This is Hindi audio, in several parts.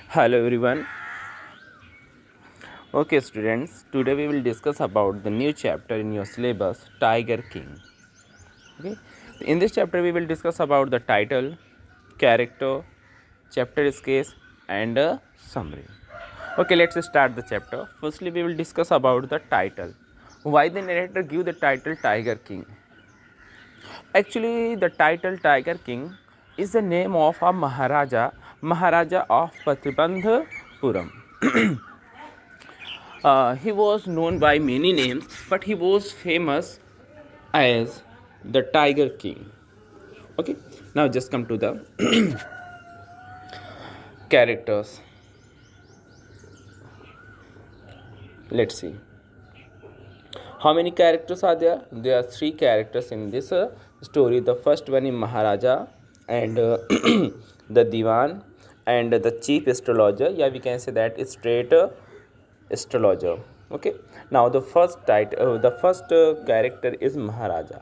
Hello everyone. Okay students, today we will discuss about the new chapter in your syllabus, Tiger King. Okay. In this chapter we will discuss about the title, character, chapter sketch and a summary. Okay, let's start the chapter. Firstly we will discuss about the title. Why the narrator give the title Tiger King? Actually the title Tiger King is the name of a Maharaja of Patibandhapuram. He was known by many names, but he was famous as the Tiger King. Okay, now just come to the characters. Let's see. How many characters are there? There are three characters in this story. The first one is Maharaja and the Diwan and the chief astrologer. Yeah, we can say that is straight astrologer. Okay, now the first character is Maharaja.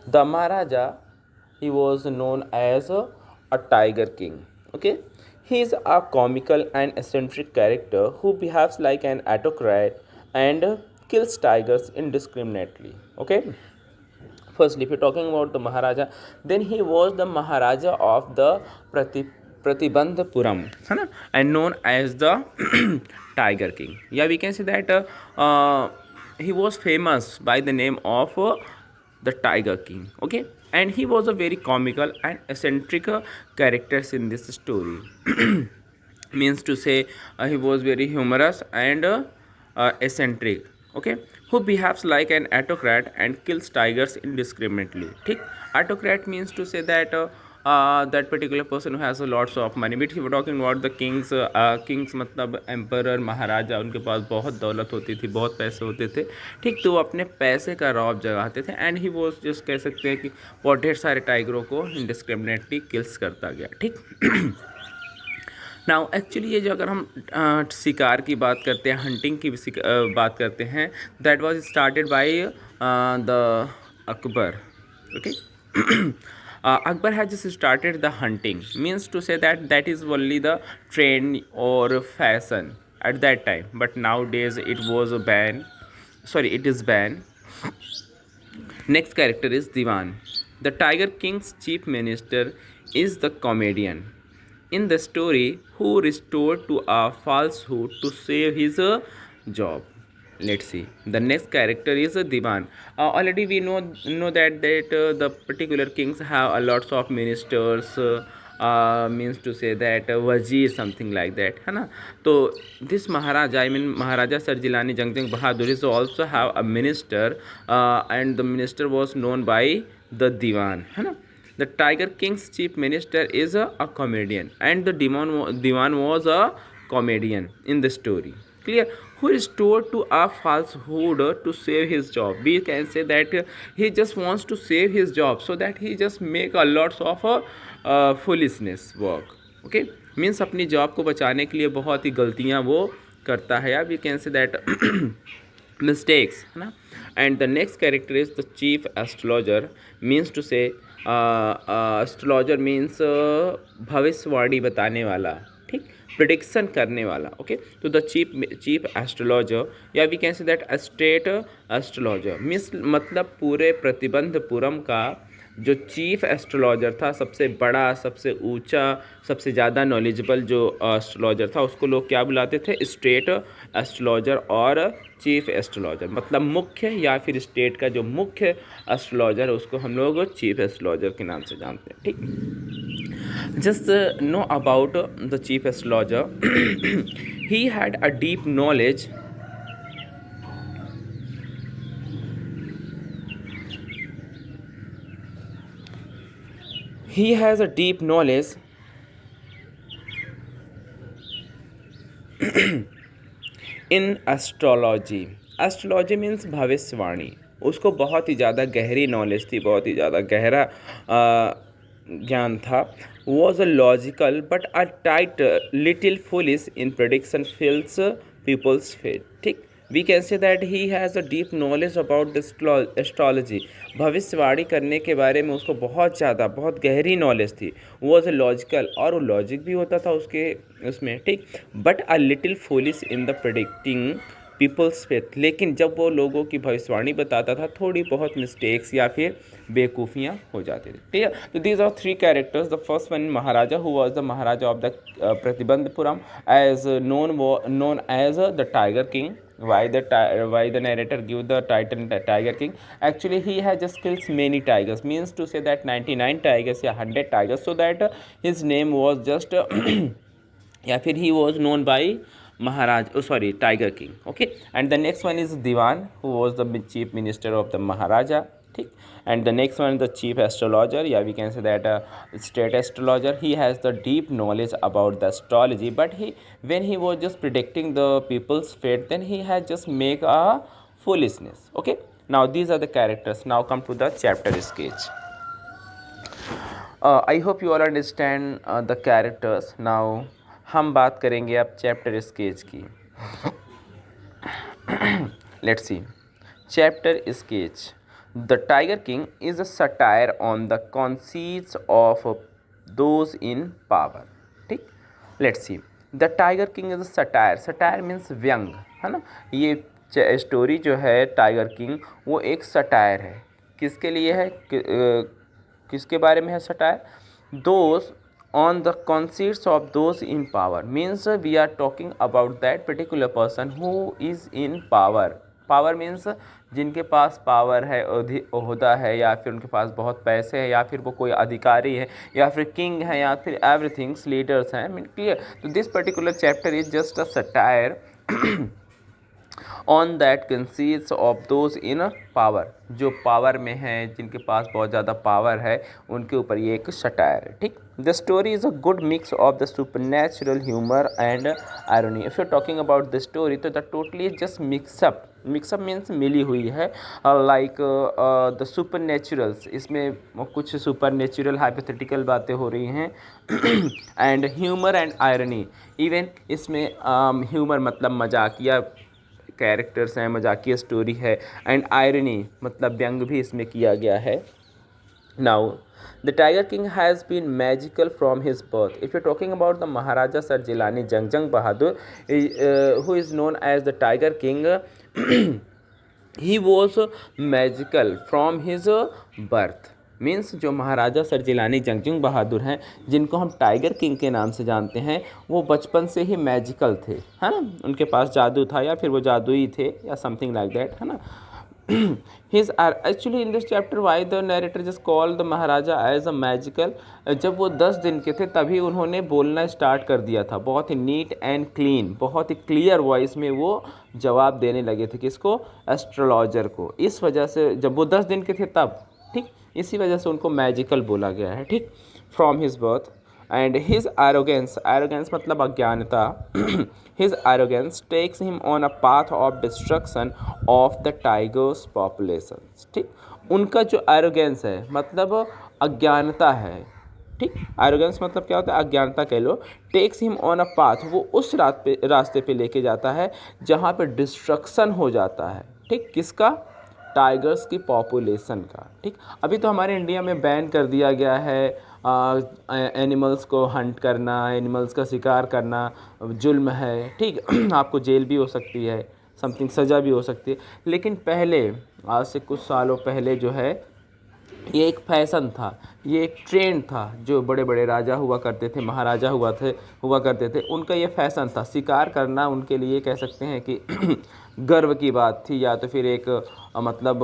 The Maharaja, he was known as a Tiger King. Okay, he is a comical and eccentric character who behaves like an autocrat and kills tigers indiscriminately. Okay, firstly, if you're talking about the Maharaja, then he was the Maharaja of the Pratibandhapuram, है ना, and known as the Tiger King. Yeah, we can say that he was famous by the name of the Tiger King. Okay, and he was a very comical and eccentric characters in this story. Means to say he was very humorous and eccentric. Okay, who behaves like an autocrat and kills tigers indiscriminately. ठीक, autocrat means to say that that particular person who has a lots of money. But we were talking about the kings मतलब emperor महाराजा, उनके पास बहुत दौलत होती थी, बहुत पैसे होते थे. ठीक, तो वो अपने पैसे का रौब जगाते थे एंड ही वो जस्ट कह सकते हैं कि बहुत ढेर सारे टाइगरों को इंडिस्क्रिमिनेटली किल्स करता गया. ठीक. नाउ एक्चुअली ये जो अगर हम शिकार की बात करते हैं, हंटिंग की बात करते हैं, that was started by the Akbar. Okay, Akbar has just started the hunting. Means to say that that is only the trend or fashion at that time. But nowadays it was a ban. Sorry, it is banned. Next character is Diwan. The Tiger King's chief minister is the comedian in the story who restored to a falsehood to save his job. Let's see. The next character is Diwan. Already we know that the particular kings have a lots of ministers. Means to say that wazir something like that, है ना. तो this Maharaja, I mean Maharaja Sir Jilani Jang Jang Bahadur, is also have a minister, and the minister was known by the Diwan, है ना. The Tiger King's chief minister is a comedian, and the Diwan was a comedian in the story. Clear? Who restored to a falsehood to save his job. We can say that he just wants to save his job, so that he just make a lots of foolishness work. Okay, means अपनी जॉब को बचाने के लिए बहुत ही गलतियाँ वो करता है. या we can say that mistakes, है ना. And the next character is the chief astrologer. Means to say astrologer means भविष्यवाणी बताने वाला. ठीक, प्रिडिक्शन करने वाला. ओके, तो द चीफ एस्ट्रोलॉजर, या we can say that state astrologer means मतलब पूरे प्रतिबंधपुरम का जो चीफ एस्ट्रोलॉजर था, सबसे बड़ा, सबसे ऊंचा, सबसे ज़्यादा नॉलेजेबल जो एस्ट्रोलॉजर था, उसको लोग क्या बुलाते थे? स्टेट एस्ट्रोलॉजर और चीफ एस्ट्रोलॉजर. मतलब मुख्य या फिर स्टेट का जो मुख्य एस्ट्रोलॉजर है उसको हम लोग चीफ एस्ट्रोलॉजर के नाम से जानते हैं. ठीक, just know about the chief astrologer. He had a deep knowledge. He has a deep knowledge in astrology. Astrology means भविष्यवाणी. उसको बहुत ही ज़्यादा गहरी नॉलेज थी, बहुत ही ज़्यादा गहरा ज्ञान था. Was a logical but a tight little foolish in prediction fills people's fate. ठीक, we can say that he has a deep knowledge about astrology, भविष्यवाणी करने के बारे में उसको बहुत गहरी नॉलेज थी। वॉज ए लॉजिकल, और वो लॉजिक भी होता था उसके उसमें, ठीक। But a little foolish in the predicting people's faith, लेकिन जब वो लोगों की भविष्यवाणी बताता था थोड़ी बहुत मिस्टेक्स या फिर बेवकूफ़ियाँ हो जाती थी, ठीक है। तो these are three characters. The first one Maharaja, who was the Maharaja of the Pratibandhapuram, as known as the Tiger King. Why the narrator give the title Tiger King? Actually, he has just kills many tigers. Means to say that 99 tigers या 100 tigers. So that his name was just या फिर he was known by Maharaj, oh sorry, Tiger King. Okay, and the next one is Diwan, who was the chief minister of the Maharaja, ठीक। and the next one is the chief astrologer, yeah, we can say that state astrologer. He has the deep knowledge about the astrology, but when he was just predicting the people's fate, then he has just make a foolishness. Okay, now these are the characters. Now come to the chapter sketch. I hope you all understand the characters. Now हम बात करेंगे अब चैप्टर स्केच की। Let's see chapter sketch. The tiger king is a satire on the conceits of those in power, ठीक। Let's see the tiger king is a satire. Satire means व्यंग, है ना। ये स्टोरी जो है टाइगर किंग, वो एक सटायर है। किसके लिए है, किसके बारे में है satire? Those on the conceits of those in power, means we are talking about that particular person who is in power. Power means जिनके पास पावर है, ओहदा है, या फिर उनके पास बहुत पैसे हैं, या फिर वो कोई अधिकारी है, या फिर किंग है, या फिर एवरीथिंग्स लीडर्स हैं। Mean clear. तो this particular chapter is just a satire on that conceits of those in power, जो पावर में हैं, जिनके पास बहुत ज़्यादा पावर है, उनके ऊपर ये एक सटायर है, ठीक। The story is a good mix of the super natural humour and irony. If you talking about the story, तो the totally just mix up means मिली हुई है। लाइक द सुपर नेचुरल्स, इसमें कुछ सुपर नेचुरल हाइपोथेटिकल बातें हो रही हैं। And humour and irony, even इसमें ह्यूमर मतलब मजाकिया कैरेक्टर्स हैं, मजाकिया स्टोरी है। एंड आयरनी मतलब व्यंग भी इसमें किया गया है। Now the tiger king has been magical from his birth. If you talking about the Maharaja Sir Jilani Jung Bahadur, who is known as the tiger king, he was magical from his birth. Means जो महाराजा सर जिलानी जंग बहादुर हैं, जिनको हम टाइगर किंग के नाम से जानते हैं, वो बचपन से ही मैजिकल थे, है ना। उनके पास जादू था, या फिर वो जादुई थे, या समथिंग लाइक दैट, है ना। His are actually in this chapter why the narrator just call the Maharaja as a magical. जब वो 10 दिन के थे तभी उन्होंने बोलना स्टार्ट कर दिया था, बहुत ही नीट एंड क्लीन, बहुत ही क्लियर वॉइस में वो जवाब देने लगे थे। किसको? एस्ट्रोलॉजर को। इस वजह से जब वो 10 दिन के थे तब, ठीक, इसी वजह से उनको मैजिकल बोला गया है, ठीक। From his birth and his arrogance मतलब अज्ञानता। His arrogance takes him on a path of destruction of the tigers population, ठीक। उनका जो एरोगेंस है मतलब अज्ञानता है, ठीक। एरोगेंस मतलब क्या होता है? अज्ञानता कह लो। Takes him on a path, वो उस रास्ते पे लेके जाता है जहाँ पे डिस्ट्रक्शन हो जाता है, ठीक। किसका? टाइगर्स की पॉपुलेशन का, ठीक। अभी तो हमारे इंडिया में बैन कर दिया गया है एनिमल्स को हंट करना, एनिमल्स का शिकार करना जुल्म है, ठीक। आपको जेल भी हो सकती है, समथिंग सज़ा भी हो सकती है। लेकिन पहले, आज से कुछ सालों पहले जो है, ये एक फैशन था, ये एक ट्रेंड था। जो बड़े बड़े राजा हुआ करते थे, महाराजा हुआ करते थे, उनका ये फैशन था। शिकार करना उनके लिए कह सकते हैं कि गर्व की बात थी, या तो फिर एक मतलब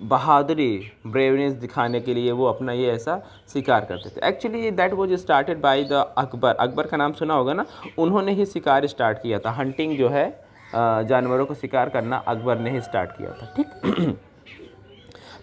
बहादुरी, ब्रेवनेस दिखाने के लिए वो अपना ये ऐसा शिकार करते थे। Actually that was started by the Akbar. Akbar का नाम सुना होगा ना, उन्होंने ही शिकार स्टार्ट किया था। हंटिंग जो है, जानवरों को शिकार करना अकबर ने ही स्टार्ट किया था, ठीक।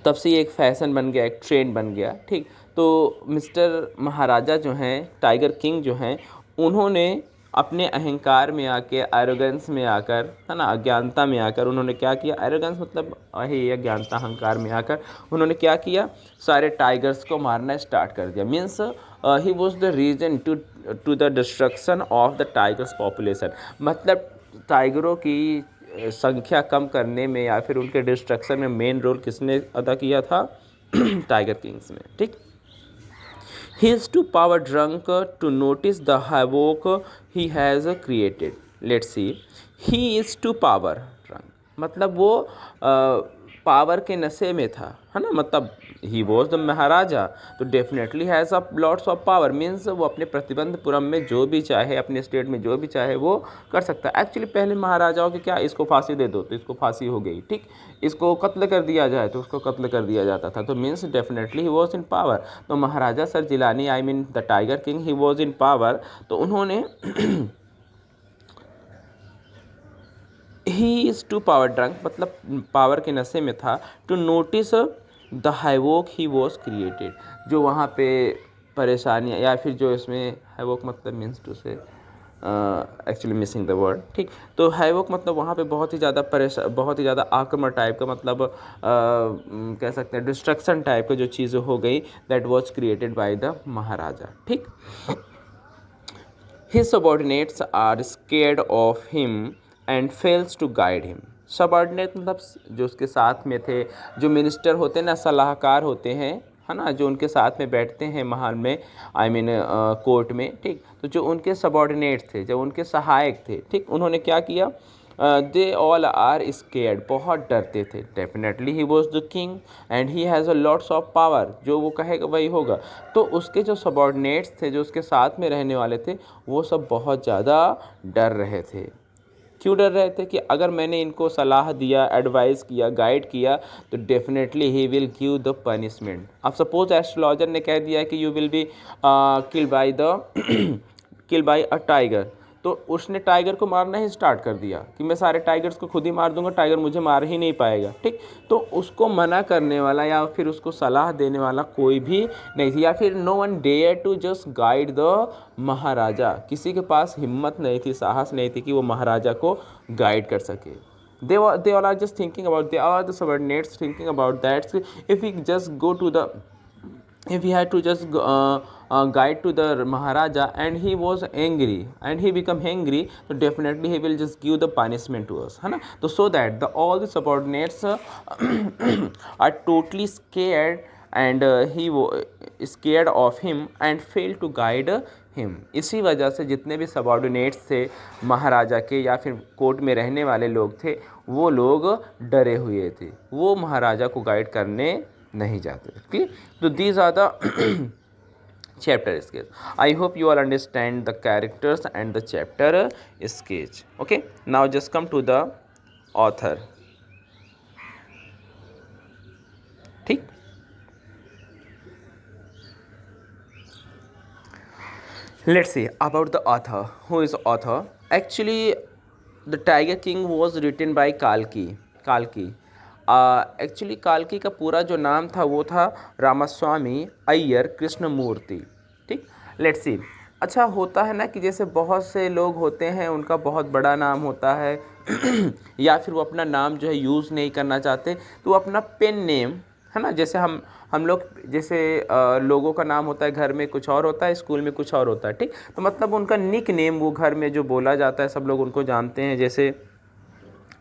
तब से ये एक फ़ैशन बन गया, एक ट्रेंड बन गया, ठीक। तो मिस्टर महाराजा जो हैं, टाइगर किंग जो हैं, उन्होंने अपने अहंकार में आके, एरोगेंस में आकर, है ना, अज्ञानता में आकर उन्होंने क्या किया? एरोगेंस मतलब वही अज्ञानता, अहंकार में आकर उन्होंने क्या किया? सारे टाइगर्स को मारना स्टार्ट कर दिया। Means he was the reason to the destruction of the tigers population. मतलब टाइगरों की संख्या कम करने में या फिर उनके डिस्ट्रक्शन में मेन रोल किसने अदा किया था? टाइगर किंग्स में, ठीक। He is too power drunk to notice the havoc he has created. Let's see. He is too power drunk. मतलब वो पावर के नशे में था, है ना। मतलब ही वॉज द महाराजा, तो definitely has a lots of power, means वो अपने प्रतिबंधपुरम में जो भी चाहे, अपने स्टेट में जो भी चाहे वो कर सकता है। एक्चुअली पहले महाराजाओं के क्या, इसको फांसी दे दो तो इसको फांसी हो गई, ठीक। इसको कत्ल कर दिया जाए तो उसको कत्ल कर दिया जाता था, तो means definitely he was in power. तो Maharaja Sir Jilani, I mean the tiger king, he was in power, तो उन्होंने he is too power drunk, मतलब पावर के नशे में था, to notice the havoc he was created, जो वहाँ पे परेशानियाँ या फिर जो इसमें हैवोक मतलब मीन्स टू से एक्चुअली मिसिंग द वर्ड, ठीक। तो हैवोक मतलब वहाँ पे बहुत ही ज़्यादा आक्रमण टाइप का, मतलब कह सकते हैं डिस्ट्रक्शन टाइप का जो चीज़ें हो गई, that was created by the Maharaja, ठीक। His subordinates are scared of him and fails to guide him. Subordinate मतलब जो उसके साथ में थे, जो मिनिस्टर होते हैं ना, सलाहकार होते हैं, है ना, जो उनके साथ में बैठते हैं महल में, आई मीन कोर्ट में, ठीक। तो जो उनके सबॉर्डिनेट थे, जो उनके सहायक थे, ठीक, उन्होंने क्या किया? दे ऑल आर स्केर्ड, बहुत डरते थे। Definitely he was the king and he has a lots of power, जो वो कहेगा वही होगा। तो उसके जो सबॉर्डिनेट्स थे, जो उसके साथ में रहने वाले थे, वो सब बहुत ज़्यादा डर रहे थे। क्यों डर रहे थे? कि अगर मैंने इनको सलाह दिया, एडवाइस किया, गाइड किया, तो definitely he will give the punishment. अब सपोज एस्ट्रोलॉजर ने कह दिया कि you will be kill by the kill by a tiger, तो उसने टाइगर को मारना ही स्टार्ट कर दिया कि मैं सारे टाइगर्स को खुद ही मार दूंगा, टाइगर मुझे मार ही नहीं पाएगा, ठीक। तो उसको मना करने वाला या फिर उसको सलाह देने वाला कोई भी नहीं थी, या फिर no one dare to just guide the Maharaja, किसी के पास हिम्मत नहीं थी, साहस नहीं थी कि वो महाराजा को गाइड कर सके। they all are just thinking about, they are the subordinates thinking about that, if we just go to the, if he had to just guide to the Maharaja and he was angry and he become angry, so definitely he will just give the punishment to us, है ना। तो so that the all the subordinates are totally scared and he scared of him and failed to guide him। इसी वजह से जितने भी सबॉर्डिनेट्स थे महाराजा के या फिर कोर्ट में रहने वाले लोग थे, वो लोग डरे हुए थे, वो महाराजा को गाइड करने नहीं जाते थे, क्लियर। तो these are the chapter sketch. I hope you all understand the characters and the chapter sketch. Okay, now just come to the author, ठीक। Let's see about the author. Who is author? Actually the Tiger King was written by Kalki. Actually काल्की का पूरा जो नाम था वो था रामास्वामी अय्यर कृष्णमूर्ति, ठीक। लेट्स सी। अच्छा होता है ना कि जैसे बहुत से लोग होते हैं, उनका बहुत बड़ा नाम होता है या फिर वो अपना नाम जो है यूज़ नहीं करना चाहते, तो वो अपना पेन नेम, है ना, जैसे हम लोग जैसे लोगों का नाम होता है, घर में कुछ और होता है, स्कूल में कुछ और होता है, ठीक। तो मतलब उनका निक नेम वो घर में जो बोला जाता है, सब लोग उनको जानते हैं, जैसे,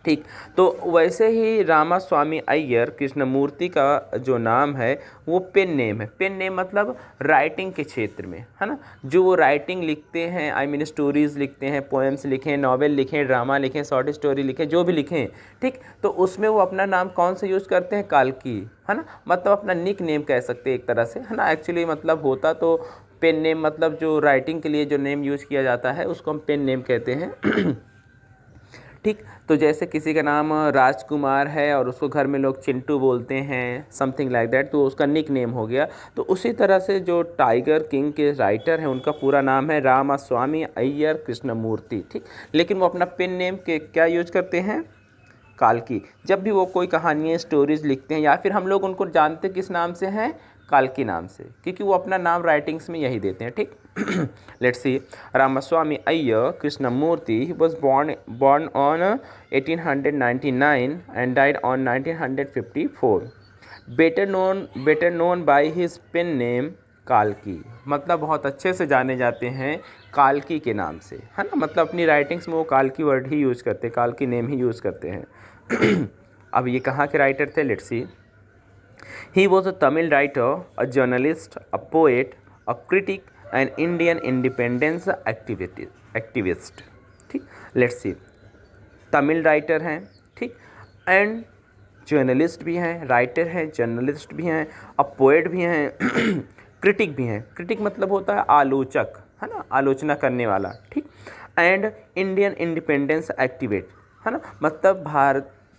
ठीक। तो वैसे ही रामास्वामी अय्यर कृष्णमूर्ति का जो नाम है वो पेन नेम है। पेन नेम मतलब राइटिंग के क्षेत्र में, है ना, जो वो राइटिंग लिखते हैं, आई मीन स्टोरीज़ लिखते हैं, पोएम्स लिखें, नॉवेल लिखें, ड्रामा लिखें, शॉर्ट स्टोरी लिखें, जो भी लिखें, ठीक। तो उसमें वो अपना नाम कौन सा यूज़ करते हैं? काल्की, है ना, मतलब अपना निक नेम कह सकते हैं एक तरह से, है ना। एक्चुअली मतलब होता तो पेन नेम, मतलब जो राइटिंग के लिए जो नेम यूज़ किया जाता है उसको हम पेन नेम कहते हैं ठीक। तो जैसे किसी का नाम राजकुमार है और उसको घर में लोग चिंटू बोलते हैं, समथिंग लाइक दैट, तो उसका निक नेम हो गया। तो उसी तरह से जो टाइगर किंग के राइटर हैं उनका पूरा नाम है रामास्वामी अय्यर कृष्णमूर्ति, ठीक। लेकिन वो अपना पेन नेम के क्या यूज करते हैं? काल्की। जब भी वो कोई कहानियाँ, स्टोरीज लिखते हैं, या फिर हम लोग उनको जानते किस नाम से हैं? काल्की नाम से, क्योंकि वो अपना नाम राइटिंग्स में यही देते हैं, ठीक। Let's see. Ramaswamy Iyer Krishnamurthy was born on 1899 and died on 1954. Better known by his pen name काल्की, मतलब बहुत अच्छे से जाने जाते हैं काल्की के नाम से, है ना, मतलब अपनी राइटिंग्स में वो काल्की वर्ड ही यूज़ करते हैं, काल्की नेम ही यूज़ करते हैं। अब ये कहाँ के राइटर थे, let's see. He was a Tamil writer, a journalist, a poet, a critic and Indian independence activist. ठीक, लेट्स सी। तमिल राइटर हैं, ठीक, एंड जर्नलिस्ट भी हैं, राइटर हैं, जर्नलिस्ट भी हैं, अब पोएट भी हैं, क्रिटिक भी हैं। क्रिटिक मतलब होता है आलोचक, है ना, आलोचना करने वाला, ठीक, एंड इंडियन इंडिपेंडेंस एक्टिविस्ट, है ना, मतलब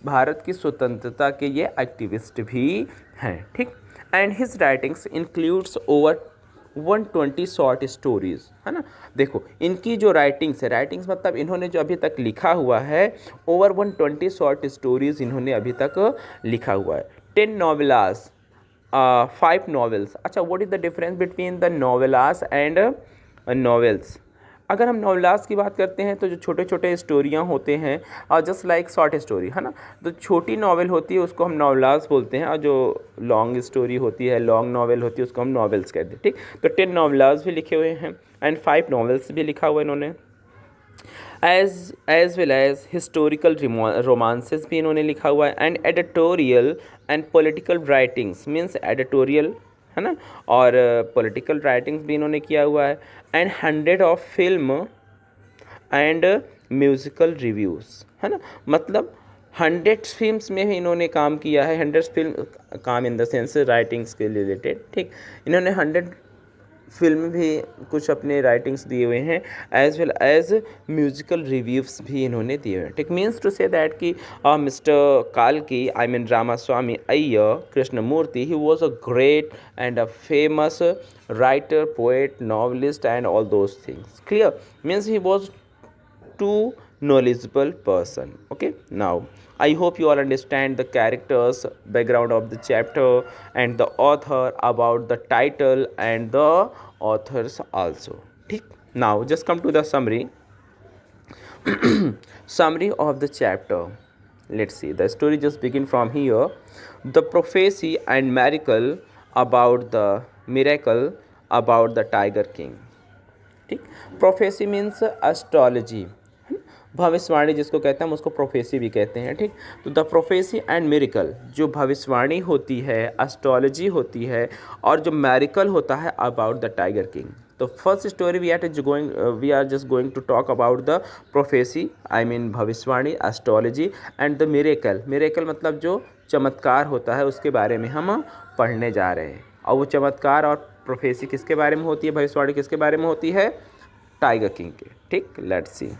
भारत की स्वतंत्रता के ये एक्टिविस्ट भी हैं, ठीक। And his writings includes over 120 short stories, है ना। देखो इनकी जो राइटिंग्स है, राइटिंग्स मतलब इन्होंने जो अभी तक लिखा हुआ है, ओवर 120 शॉर्ट स्टोरीज़ इन्होंने अभी तक लिखा हुआ है। 10 नॉवेलास, 5 नॉवेल्स। अच्छा, what is the difference between the novellas and novels? अगर हम नॉवेलास की बात करते हैं तो जो छोटे छोटे स्टोरियाँ होते हैं, और जस्ट लाइक शॉर्ट स्टोरी, है ना, तो छोटी नॉवेल होती है उसको हम नॉवेलास बोलते हैं, और जो लॉन्ग स्टोरी होती है, लॉन्ग नॉवेल होती है, उसको हम नॉवेल्स कहते हैं, ठीक। तो 10 नॉवेलास भी लिखे हुए हैं एंड 5 नॉवेल्स भी लिखा हुआ है इन्होंने, as well as historical romances भी इन्होंने लिखा हुआ है, and editorial and political writings, means editorial, है ना, और पॉलिटिकल राइटिंग्स भी इन्होंने किया हुआ है, and 100 of film and musical reviews, है ना, मतलब 100 फिल्म्स में भी इन्होंने काम किया है, 100 फिल्म, काम इन द सेंस राइटिंग्स के रिलेटेड, ठीक। इन्होंने 100 फिल्म भी कुछ अपने राइटिंग्स दिए हुए हैं, as well as musical reviews भी इन्होंने दिए हुए हैं, ठीक। मीन्स टू से दैट कि मिस्टर काल्की, I mean Ramaswamy Iyer Krishnamurthy, he was a great and a famous writer, poet, novelist, and all those things. Clear? Means he was too knowledgeable person. Okay, now I hope you all understand the characters, background of the chapter, and the author, about the title and the authors also. ठीक, now just come to the summary. Summary of the chapter. Let's see, the story just begin from here. The prophecy and miracle about the Tiger King. ठीक, प्रोफेसी मीन्स एस्ट्रोलॉजी, भविष्यवाणी जिसको कहते हैं हम उसको प्रोफेसी भी कहते हैं, ठीक। तो द प्रोफेसी एंड मिरेकल, जो भविष्यवाणी होती है, एस्ट्रोलॉजी होती है, और जो मैरिकल होता है अबाउट द टाइगर किंग। तो first story we are just going to talk about the prophecy, I mean भविष्यवाणी, astrology, and the miracle. Miracle मतलब जो चमत्कार होता है उसके बारे में हम पढ़ने जा रहे हैं, और वो चमत्कार और प्रोफेसी किसके बारे में होती है, भविष्यवाणी किसके बारे में होती है, टाइगर किंग के, ठीक। Let's C.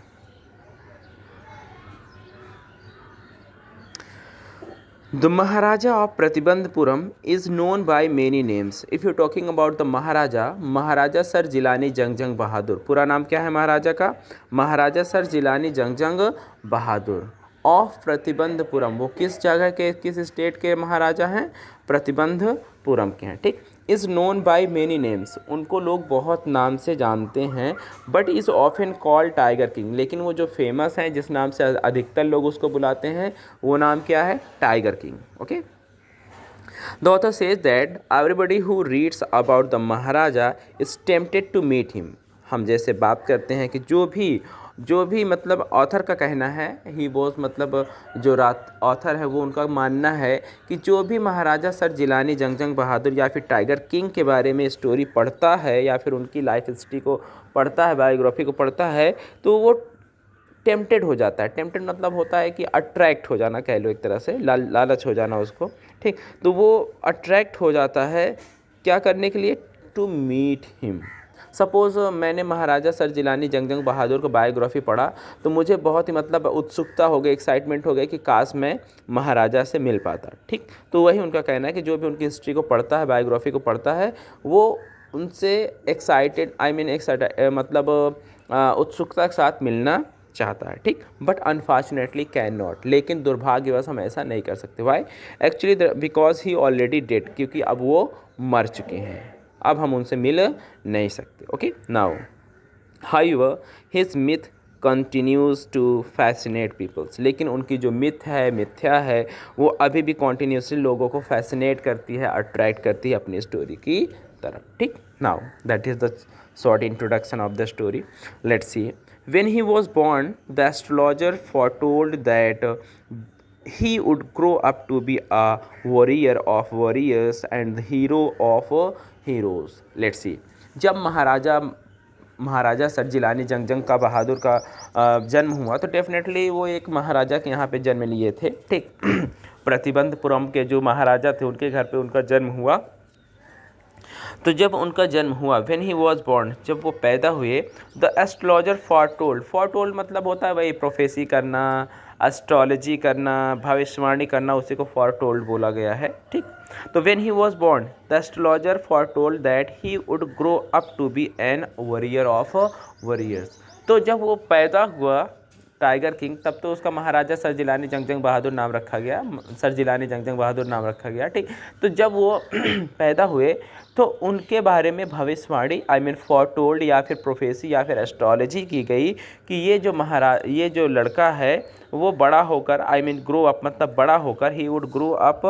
The Maharaja of Pratibandhapuram is known by many names. If you're talking about the Maharaja Sir Jilani Jung बहादुर। पूरा नाम क्या है महाराजा का? महाराजा Sir Jilani Jung Bahadur of Pratibandapuram. वो किस जगह के, किस स्टेट के महाराजा हैं? प्रतिबंधपुरम के हैं, ठीक। Is known by many names, उनको लोग बहुत नाम से जानते हैं, but is often called tiger king. लेकिन वो जो फेमस हैं, जिस नाम से अधिकतर लोग उसको बुलाते हैं, वो नाम क्या है? Tiger king. Okay, the author says that everybody who reads about the Maharaja is tempted to meet him. हम जैसे बात करते हैं कि जो भी मतलब ऑथर का कहना है, ही वॉज मतलब जो ऑथर है वो उनका मानना है कि जो भी महाराजा सर जिलानी जंग बहादुर या फिर टाइगर किंग के बारे में स्टोरी पढ़ता है, या फिर उनकी लाइफ हिस्ट्री को पढ़ता है, बायोग्राफी को पढ़ता है, तो वो टेम्पटेड हो जाता है। टेम्पटेड मतलब होता है कि अट्रैक्ट हो जाना, कह लो एक तरह से, लालच हो जाना उसको, ठीक। तो वो अट्रैक्ट हो जाता है क्या करने के लिए? To meet him. सपोज़ मैंने महाराजा सर जिलानी जंग बहादुर को बायोग्राफी पढ़ा, तो मुझे बहुत ही मतलब उत्सुकता हो गई, एक्साइटमेंट हो गई कि काश मैं महाराजा से मिल पाता, ठीक। तो वही उनका कहना है कि जो भी उनकी हिस्ट्री को पढ़ता है, बायोग्राफी को पढ़ता है, वो उनसे एक्साइटेड, आई मीन एक्साइटेड मतलब उत्सुकता के साथ मिलना चाहता है, ठीक। बट अनफॉर्चुनेटली कैन नॉट, लेकिन दुर्भाग्यवश हम ऐसा नहीं कर सकते। Why? Actually because he already dead, क्योंकि अब वो मर चुके हैं, अब हम उनसे मिल नहीं सकते। Okay, now however his myth continues to fascinate peoples. लेकिन उनकी जो मिथ है, मिथ्या है, वो अभी भी कॉन्टीन्यूसली लोगों को फैसिनेट करती है, अट्रैक्ट करती है अपनी स्टोरी की तरफ, ठीक। Now that is the short introduction of the story. Let's see. When he was born the astrologer foretold that he would grow up to be a warrior of warriors and the hero of heroes. Let's see. जब महाराजा सर जिलानी जंग का बहादुर का जन्म हुआ तो डेफिनेटली वो एक महाराजा के यहाँ पे जन्म लिए थे, ठीक। प्रतिबंधपुरम के जो महाराजा थे उनके घर पे उनका जन्म हुआ। तो जब उनका जन्म हुआ, व्हेन ही वॉज बॉर्न, जब वो पैदा हुए, द एस्ट्रोलॉजर फॉरटोल्ड मतलब होता है वही प्रोफेसी करना, एस्ट्रोलॉजी करना, भविष्यवाणी करना, उसी को फॉरटोल्ड बोला गया है, ठीक। तो when he was born the astrologer foretold that he would grow up to be an warrior of warriors. तो जब वो पैदा हुआ टाइगर किंग, तब तो उसका महाराजा सर जिलानी जंग बहादुर नाम रखा गया, सर जिलानी जंग बहादुर नाम रखा गया, ठीक। तो जब वो पैदा हुए तो उनके बारे में भविष्यवाणी फॉरटोल्ड या फिर प्रोफेसी या फिर एस्ट्रोलॉजी की गई कि ये जो लड़का है वो बड़ा होकर ग्रो अप मतलब बड़ा होकर he would grow up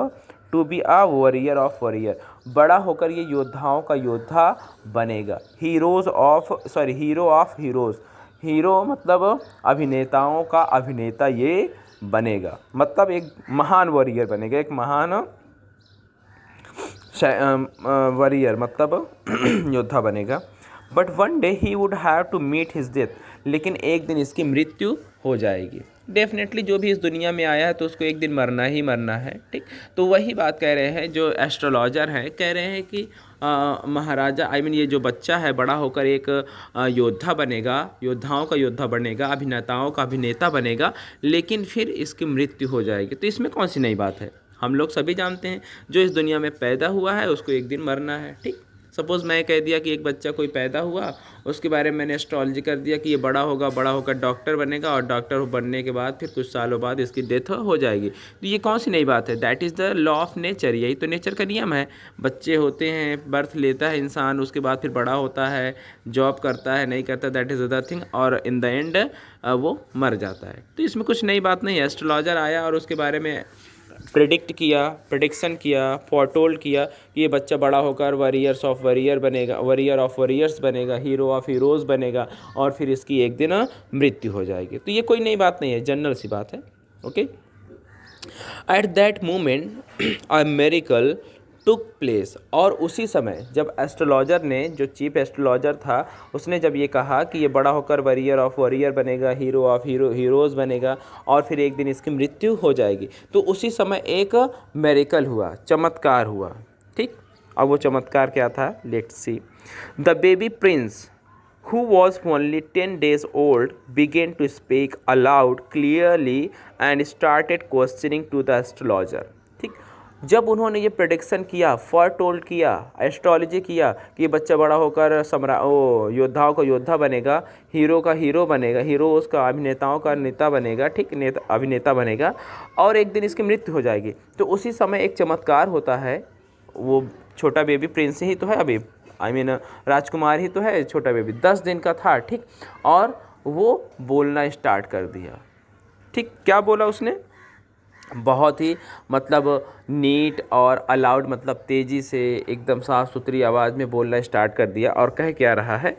to be a warrior of warrior, बड़ा होकर ये योद्धाओं का योद्धा बनेगा। हीरो ऑफ हीरोज़, हीरो मतलब अभिनेताओं का अभिनेता ये बनेगा, मतलब एक महान वॉरियर बनेगा, एक महान वॉरियर मतलब योद्धा बनेगा। But one day he would have to meet his death, लेकिन एक दिन इसकी मृत्यु हो जाएगी। डेफिनेटली जो भी इस दुनिया में आया है तो उसको एक दिन मरना ही मरना है, ठीक। तो वही बात कह रहे हैं जो एस्ट्रोलॉजर हैं, कह रहे हैं कि महाराजा ये जो बच्चा है बड़ा होकर एक योद्धा बनेगा, योद्धाओं का योद्धा बनेगा, अभिनेताओं का अभिनेता बनेगा, लेकिन फिर इसकी मृत्यु हो जाएगी। तो इसमें कौन सी नई बात है? हम लोग सभी जानते हैं जो इस दुनिया में पैदा हुआ है उसको एक दिन मरना है, ठीक। सपोज़ मैं कह दिया कि एक बच्चा कोई पैदा हुआ, उसके बारे में मैंने एस्ट्रोलॉजी कर दिया कि ये बड़ा होकर डॉक्टर बनेगा, और डॉक्टर बनने के बाद फिर कुछ सालों बाद इसकी डेथ हो जाएगी। तो ये कौन सी नई बात है? That is the law of nature, यही तो नेचर का नियम है। बच्चे होते हैं, बर्थ लेता है इंसान, उसके बाद फिर बड़ा होता है, जॉब करता है, नहीं करता, दैट इज़ अदर थिंग, और इन द एंड वो मर जाता है। तो इसमें कुछ नई बात नहीं है। एस्ट्रोलॉजर आया और उसके बारे में प्रेडिक्शन किया, फॉरटोल्ड किया कि ये बच्चा बड़ा होकर वॉरियर ऑफ वॉरियर्स बनेगा, हीरो ऑफ हीरोज़ बनेगा, और फिर इसकी एक दिन मृत्यु हो जाएगी। तो ये कोई नई बात नहीं है, जनरल सी बात है, okay. At that moment a miracle took place, और उसी समय जब एस्ट्रोलॉजर ने, जो चीफ एस्ट्रोलॉजर था, उसने जब ये कहा कि ये बड़ा होकर वॉरियर ऑफ वॉरियर बनेगा, हीरो ऑफ हीरोज़ बनेगा, और फिर एक दिन इसकी मृत्यु हो जाएगी, तो उसी समय एक मेरिकल हुआ, चमत्कार हुआ, ठीक। अब वो चमत्कार क्या था? Let's see. The baby Prince who was only 10 days old began to speak aloud clearly and started questioning to the astrologer, ठीक। जब उन्होंने ये प्रेडिक्शन किया, फॉरटोल्ड किया, एस्ट्रोलॉजी किया कि ये बच्चा बड़ा होकर योद्धाओं का योद्धा बनेगा, हीरो का हीरो बनेगा, हीरोज़ का अभिनेताओं का नेता बनेगा, ठीक, अभिनेता बनेगा, और एक दिन इसकी मृत्यु हो जाएगी, तो उसी समय एक चमत्कार होता है। वो छोटा बेबी प्रिंस ही तो है, अभी राजकुमार ही तो है, छोटा बेबी 10 दिन का था, ठीक, और वो बोलना स्टार्ट कर दिया, ठीक। क्या बोला उसने? बहुत ही मतलब नीट और अलाउड, मतलब तेज़ी से एकदम साफ़ सुथरी आवाज़ में बोलना स्टार्ट कर दिया। और कह क्या रहा है?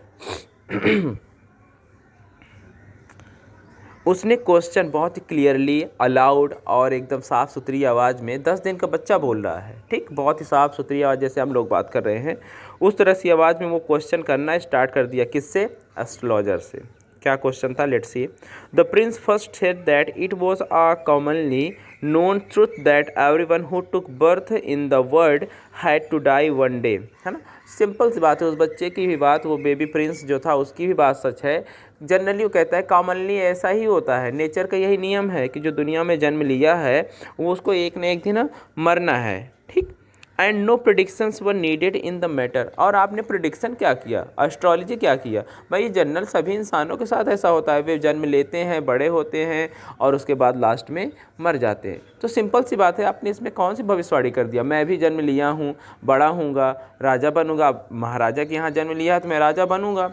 उसने क्वेश्चन बहुत ही क्लियरली, अलाउड और एकदम साफ़ सुथरी आवाज़ में, 10 दिन का बच्चा बोल रहा है, ठीक, बहुत ही साफ़ सुथरी आवाज़ जैसे हम लोग बात कर रहे हैं, उस तरह से आवाज़ में वो क्वेश्चन करना स्टार्ट कर दिया। किससे? एस्ट्रोलॉजर से। क्या क्वेश्चन था? Let's see. The prince first said that it was a commonly known truth that everyone who took birth in the world had to die one day, है ना। सिंपल सी बात है, उस बच्चे की भी बात, वो बेबी प्रिंस जो था उसकी भी बात सच है। जनरली वो कहता है कॉमनली ऐसा ही होता है, नेचर का यही नियम है कि जो दुनिया में जन्म लिया है वो उसको एक न एक दिन मरना है, ठीक। And no predictions were needed in the matter, और आपने प्रेडिक्शन क्या किया, एस्ट्रोलॉजी क्या किया? भाई जनरल सभी इंसानों के साथ ऐसा होता है, वे जन्म लेते हैं, बड़े होते हैं, और उसके बाद लास्ट में मर जाते हैं। तो सिंपल सी बात है, आपने इसमें कौन सी भविष्यवाणी कर दिया? मैं भी जन्म लिया हूँ, बड़ा हूँगा, राजा बनूँगा, महाराजा के यहाँ जन्म लिया है तो मैं राजा बनूँगा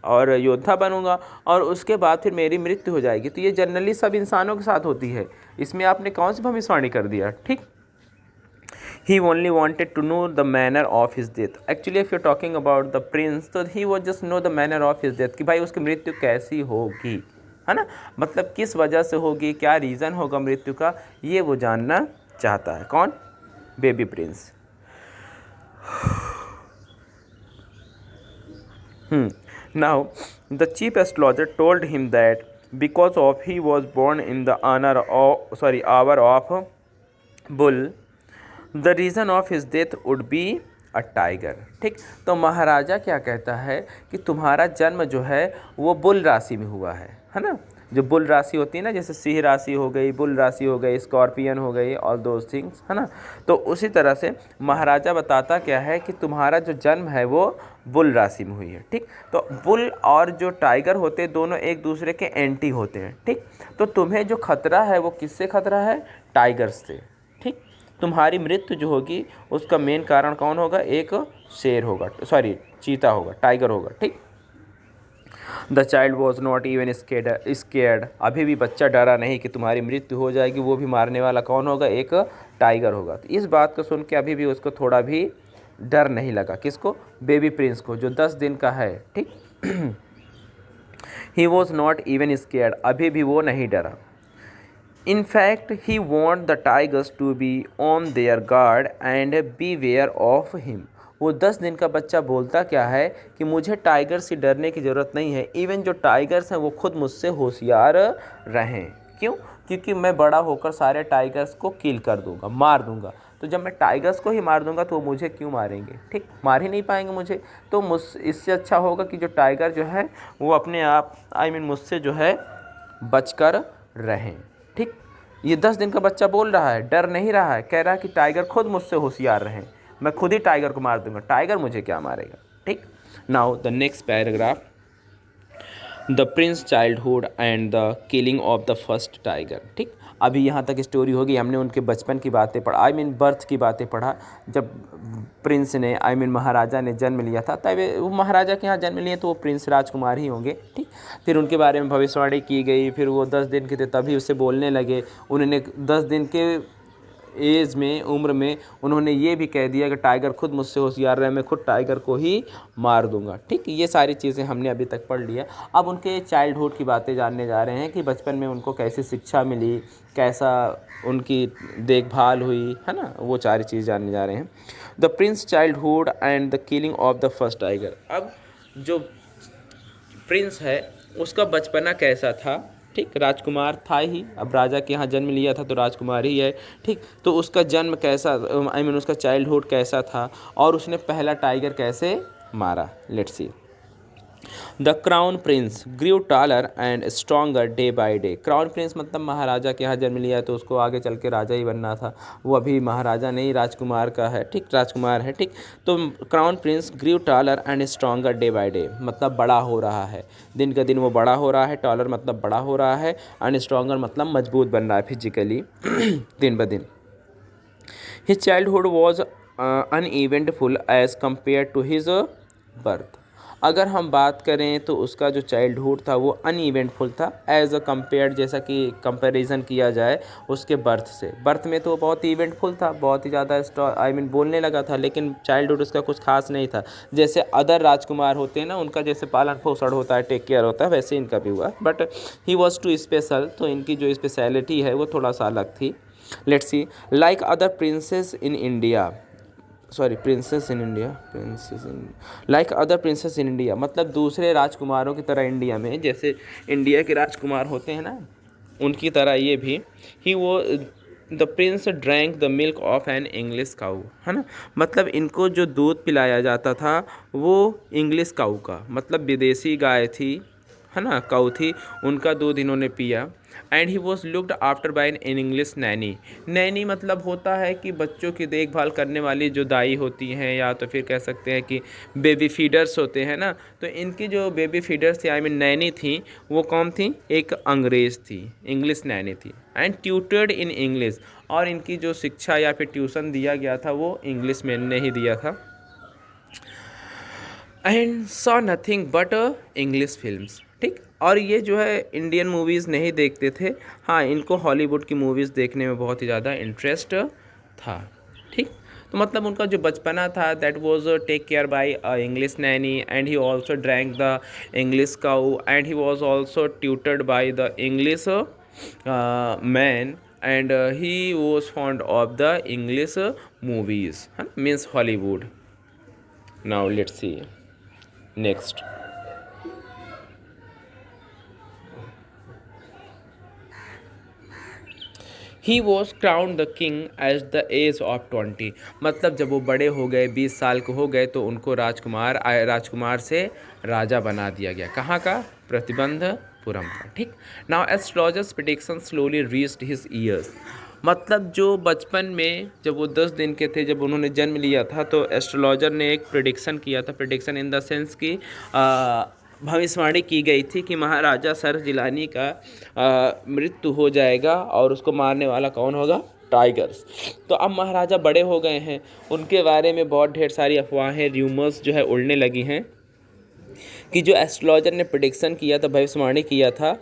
और योद्धा बनूंगा, और उसके बाद फिर मेरी मृत्यु हो जाएगी। तो ये जनरली सब इंसानों के साथ होती है, इसमें आपने कौन सी भविष्यवाणी कर दिया, ठीक। he only wanted to know the manner of his death. Actually if you're talking about the prince, तो he was just know the manner of his death, कि भाई उसकी मृत्यु कैसी होगी, है ना, मतलब किस वजह से होगी, क्या रीज़न होगा मृत्यु का, ये वो जानना चाहता है। कौन? Baby Prince. Now the chief astrologer told him that because of he was born in the hour of bull, the reason of his death would be a tiger. ठीक, तो महाराजा क्या कहता है कि तुम्हारा जन्म जो है वो बुल राशि में हुआ है ना, जो बुल राशि होती है ना, जैसे सिंह राशि हो गई, बुल राशि हो गई, स्कॉर्पियन हो गई, ऑल दोज थिंग्स, है ना। तो उसी तरह से महाराजा बताता क्या है कि तुम्हारा जो जन्म है वो बुल राशि में हुई है। ठीक, तो बुल और जो टाइगर होते हैं दोनों एक दूसरे के एंटी होते हैं। ठीक, तो तुम्हें जो खतरा है वो किससे खतरा है? टाइगर्स से। ठीक, तुम्हारी मृत्यु जो होगी उसका मेन कारण कौन होगा? एक शेर होगा, सॉरी चीता होगा, टाइगर होगा। ठीक, the child was not even scared, अभी भी बच्चा डरा नहीं कि तुम्हारी मृत्यु हो जाएगी, वो भी मारने वाला कौन होगा? एक टाइगर होगा। तो इस बात को सुन के अभी भी उसको थोड़ा भी डर नहीं लगा। किसको? बेबी प्रिंस को, जो 10 दिन का है। ठीक, he was not even scared, अभी भी वो नहीं डरा। In fact, he warned the tigers to be on their guard and beware of him. वो 10 दिन का बच्चा बोलता क्या है कि मुझे टाइगर से डरने की ज़रूरत नहीं है, इवन जो टाइगर्स हैं वो खुद मुझसे होशियार रहें। क्यों? क्योंकि मैं बड़ा होकर सारे टाइगर्स को किल कर दूंगा, मार दूंगा। तो जब मैं टाइगर्स को ही मार दूंगा तो वो मुझे क्यों मारेंगे? ठीक, मार ही नहीं पाएंगे मुझे। तो इससे अच्छा होगा कि जो टाइगर जो है वो अपने आप मुझसे जो है बचकर रहें। ठीक, ये 10 दिन का बच्चा बोल रहा है, डर नहीं रहा है, कह रहा है कि टाइगर खुद मुझसे होशियार रहें, मैं खुद ही टाइगर को मार दूंगा, टाइगर मुझे क्या मारेगा। ठीक, now the next paragraph, the Prince childhood and the killing of the first tiger. ठीक, अभी यहाँ तक स्टोरी होगी, हमने उनके बचपन की बातें पढ़ा, बर्थ की बातें पढ़ा। जब प्रिंस ने महाराजा ने जन्म लिया था, तब वो महाराजा के यहाँ जन्म लिए तो वो प्रिंस राजकुमार ही होंगे। ठीक, फिर उनके बारे में भविष्यवाणी की गई, फिर वो 10 दिन के थे तभी उससे बोलने लगे। उन्होंने 10 दिन के एज में, उम्र में उन्होंने ये भी कह दिया कि टाइगर खुद मुझसे होशियार रहे, मैं खुद टाइगर को ही मार दूंगा। ठीक, ये सारी चीज़ें हमने अभी तक पढ़ लिया। अब उनके चाइल्डहुड की बातें जानने जा रहे हैं कि बचपन में उनको कैसी शिक्षा मिली, कैसा उनकी देखभाल हुई, है ना, वो सारी चीज़ जानने जा रहे हैं। The Prince childhood and the killing of the first tiger. अब जो प्रिंस है उसका बचपना कैसा था? ठीक, राजकुमार था ही, अब राजा के यहाँ जन्म लिया था तो राजकुमार ही है। ठीक, तो उसका जन्म कैसा, उसका चाइल्डहुड कैसा था और उसने पहला टाइगर कैसे मारा? Let's see. The crown prince grew taller and stronger day by day. Crown prince मतलब महाराजा के यहाँ जन्म लिया तो उसको आगे चल के राजा ही बनना था, वो अभी महाराजा नहीं राजकुमार का है। ठीक, राजकुमार है। ठीक, तो crown prince grew taller and stronger day by day मतलब बड़ा हो रहा है, दिन का दिन वो बड़ा हो रहा है। टॉलर मतलब बड़ा हो रहा है, एंड स्ट्रॉन्गर मतलब मजबूत बन रहा है फिजिकली दिन ब दिन। His childhood was uneventful as compare to his birth. अगर हम बात करें तो उसका जो चाइल्डहुड था वो अनइवेंटफुल था एज अ कम्पेयर, जैसा कि कंपैरिजन किया जाए उसके बर्थ से। बर्थ में तो वो बहुत ही इवेंटफुल था, बहुत ही ज़्यादा बोलने लगा था, लेकिन चाइल्डहुड उसका कुछ खास नहीं था। जैसे अदर राजकुमार होते हैं ना, उनका जैसे पालन पोषण होता है, टेक केयर होता है, वैसे इनका भी हुआ, but he was too special. तो इनकी जो स्पेशलिटी है वो थोड़ा सा अलग थी। Let's see, like other princess in India, like other princess in India मतलब दूसरे राजकुमारों की तरह इंडिया में, जैसे इंडिया के राजकुमार होते हैं ना, उनकी तरह ये भी ही वो the prince drank the milk of an English cow, है ना, मतलब इनको जो दूध पिलाया जाता था वो इंग्लिश काऊ का, मतलब विदेशी गाय थी, है ना, काऊ थी, उनका दूध इन्होंने पिया। And he was looked after bye an English Naini. Naini मतलब होता है कि बच्चों की देखभाल करने वाली जो दाई होती हैं, या तो फिर कह सकते हैं कि बेबी फीडर्स होते हैं ना, तो इनकी जो बेबी फीडर्स थी नैनी थी, वो कौन थी? एक अंग्रेज़ थी, इंग्लिश नैनी थी। एंड ट्यूटर्ड इन इंग्लिश, और इनकी जो शिक्षा या फिर ट्यूशन दिया गया था वो इंग्लिश में ने ही दिया था। And saw nothing but English films. ठीक, और ये जो है इंडियन मूवीज़ नहीं देखते थे, हाँ, इनको हॉलीवुड की मूवीज़ देखने में बहुत ही ज़्यादा इंटरेस्ट था। ठीक, तो मतलब उनका जो बचपना था that was take care by English nanny, and he also drank the English cow, and he was also tutored by the English man, and he was fond of the English movies, means Hollywood. Now let's see next. He was crowned the king as the age of 20. मतलब जब वो बड़े हो गए, 20 साल के हो गए, तो उनको राजकुमार से राजा बना दिया गया. कहाँ का? प्रतिबंधपुरम का. ठीक. Now astrologers prediction slowly reached his years. मतलब जो बचपन में जब वो 10 दिन के थे, जब उन्होंने जन्म लिया था, तो एस्ट्रोलॉजर ने एक प्रेडिक्शन किया था. प्रेडिक्शन इन द सेंस कि भविष्यवाणी की गई थी कि महाराजा सर जिलानी का मृत्यु हो जाएगा और उसको मारने वाला कौन होगा? टाइगर्स. तो अब महाराजा बड़े हो गए हैं, उनके बारे में बहुत ढेर सारी अफवाहें, र्यूमर्स जो है उड़ने लगी हैं कि जो एस्ट्रोलॉजर ने प्रेडिक्शन किया था, भविष्यवाणी किया था,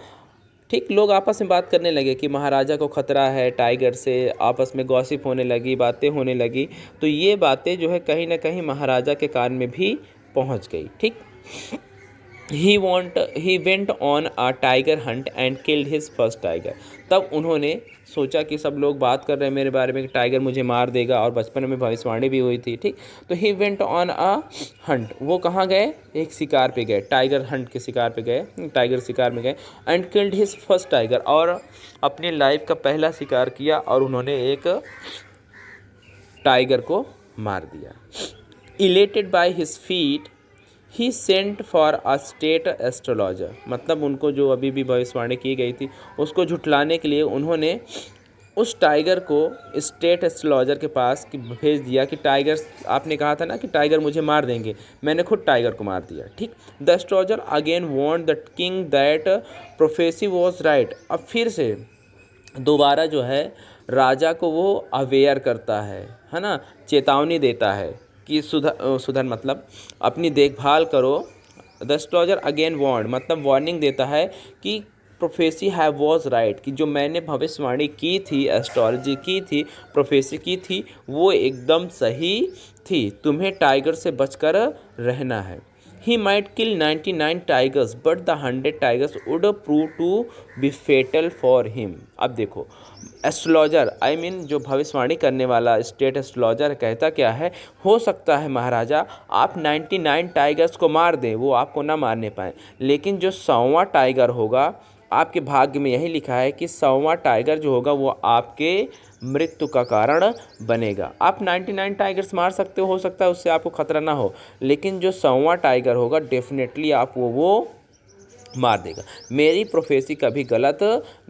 ठीक, लोग आपस में बात करने लगे कि महाराजा को खतरा है टाइगर से, आपस में गॉसिप होने लगी, बातें होने लगी. तो ये बातें जो है कहीं ना कहीं महाराजा के कान में भी पहुंच गई. ठीक. he went on a tiger hunt and killed his first tiger. तब उन्होंने सोचा कि सब लोग बात कर रहे हैं मेरे बारे में कि टाइगर मुझे मार देगा, और बचपन में भविष्यवाणी भी हुई थी. ठीक. तो he went on a hunt. वो कहाँ गए? एक शिकार पे गए, टाइगर हंट के शिकार पे गए, टाइगर शिकार में गए. and killed his first tiger. और अपनी लाइफ का पहला शिकार किया और उन्होंने एक टाइगर को मार दिया. elated by his feat, he sent for a state astrologer. मतलब उनको जो अभी भी भविष्यवाणी की गई थी उसको झुठलाने के लिए उन्होंने उस टाइगर को स्टेट एस्ट्रोलॉजर के पास भेज दिया कि टाइगर, आपने कहा था ना कि टाइगर मुझे मार देंगे, मैंने खुद टाइगर को मार दिया. ठीक. The astrologer again warned the king that prophecy was right. अब फिर से दोबारा जो है राजा को वो अवेयर करता है ना, चेतावनी देता है कि सुधर मतलब अपनी देखभाल करो. द एस्ट्रोलॉजर अगेन वार्न, मतलब वार्निंग देता है कि प्रोफेसी हैव वॉज राइट, कि जो मैंने भविष्यवाणी की थी, एस्ट्रोलॉजी की थी, प्रोफेसी की थी, वो एकदम सही थी. तुम्हें टाइगर से बचकर रहना है. He might kill 99 tigers, but the 100 tigers would prove to be fatal for him. अब देखो एस्ट्रोलॉजर, आई मीन जो भविष्यवाणी करने वाला स्टेट एस्ट्रोलॉजर कहता क्या है, हो सकता है महाराजा आप 99 टाइगर्स को मार दें, वो आपको ना मारने पाएँ, लेकिन जो 100वां टाइगर होगा, आपके भाग्य में यही लिखा है कि 100वां टाइगर जो होगा वो आपके मृत्यु का कारण बनेगा. आप 99 टाइगर्स मार सकते हो सकता है उससे आपको खतरा ना हो, लेकिन जो 100वां टाइगर होगा डेफिनेटली आप वो मार देगा. मेरी प्रोफेसी कभी गलत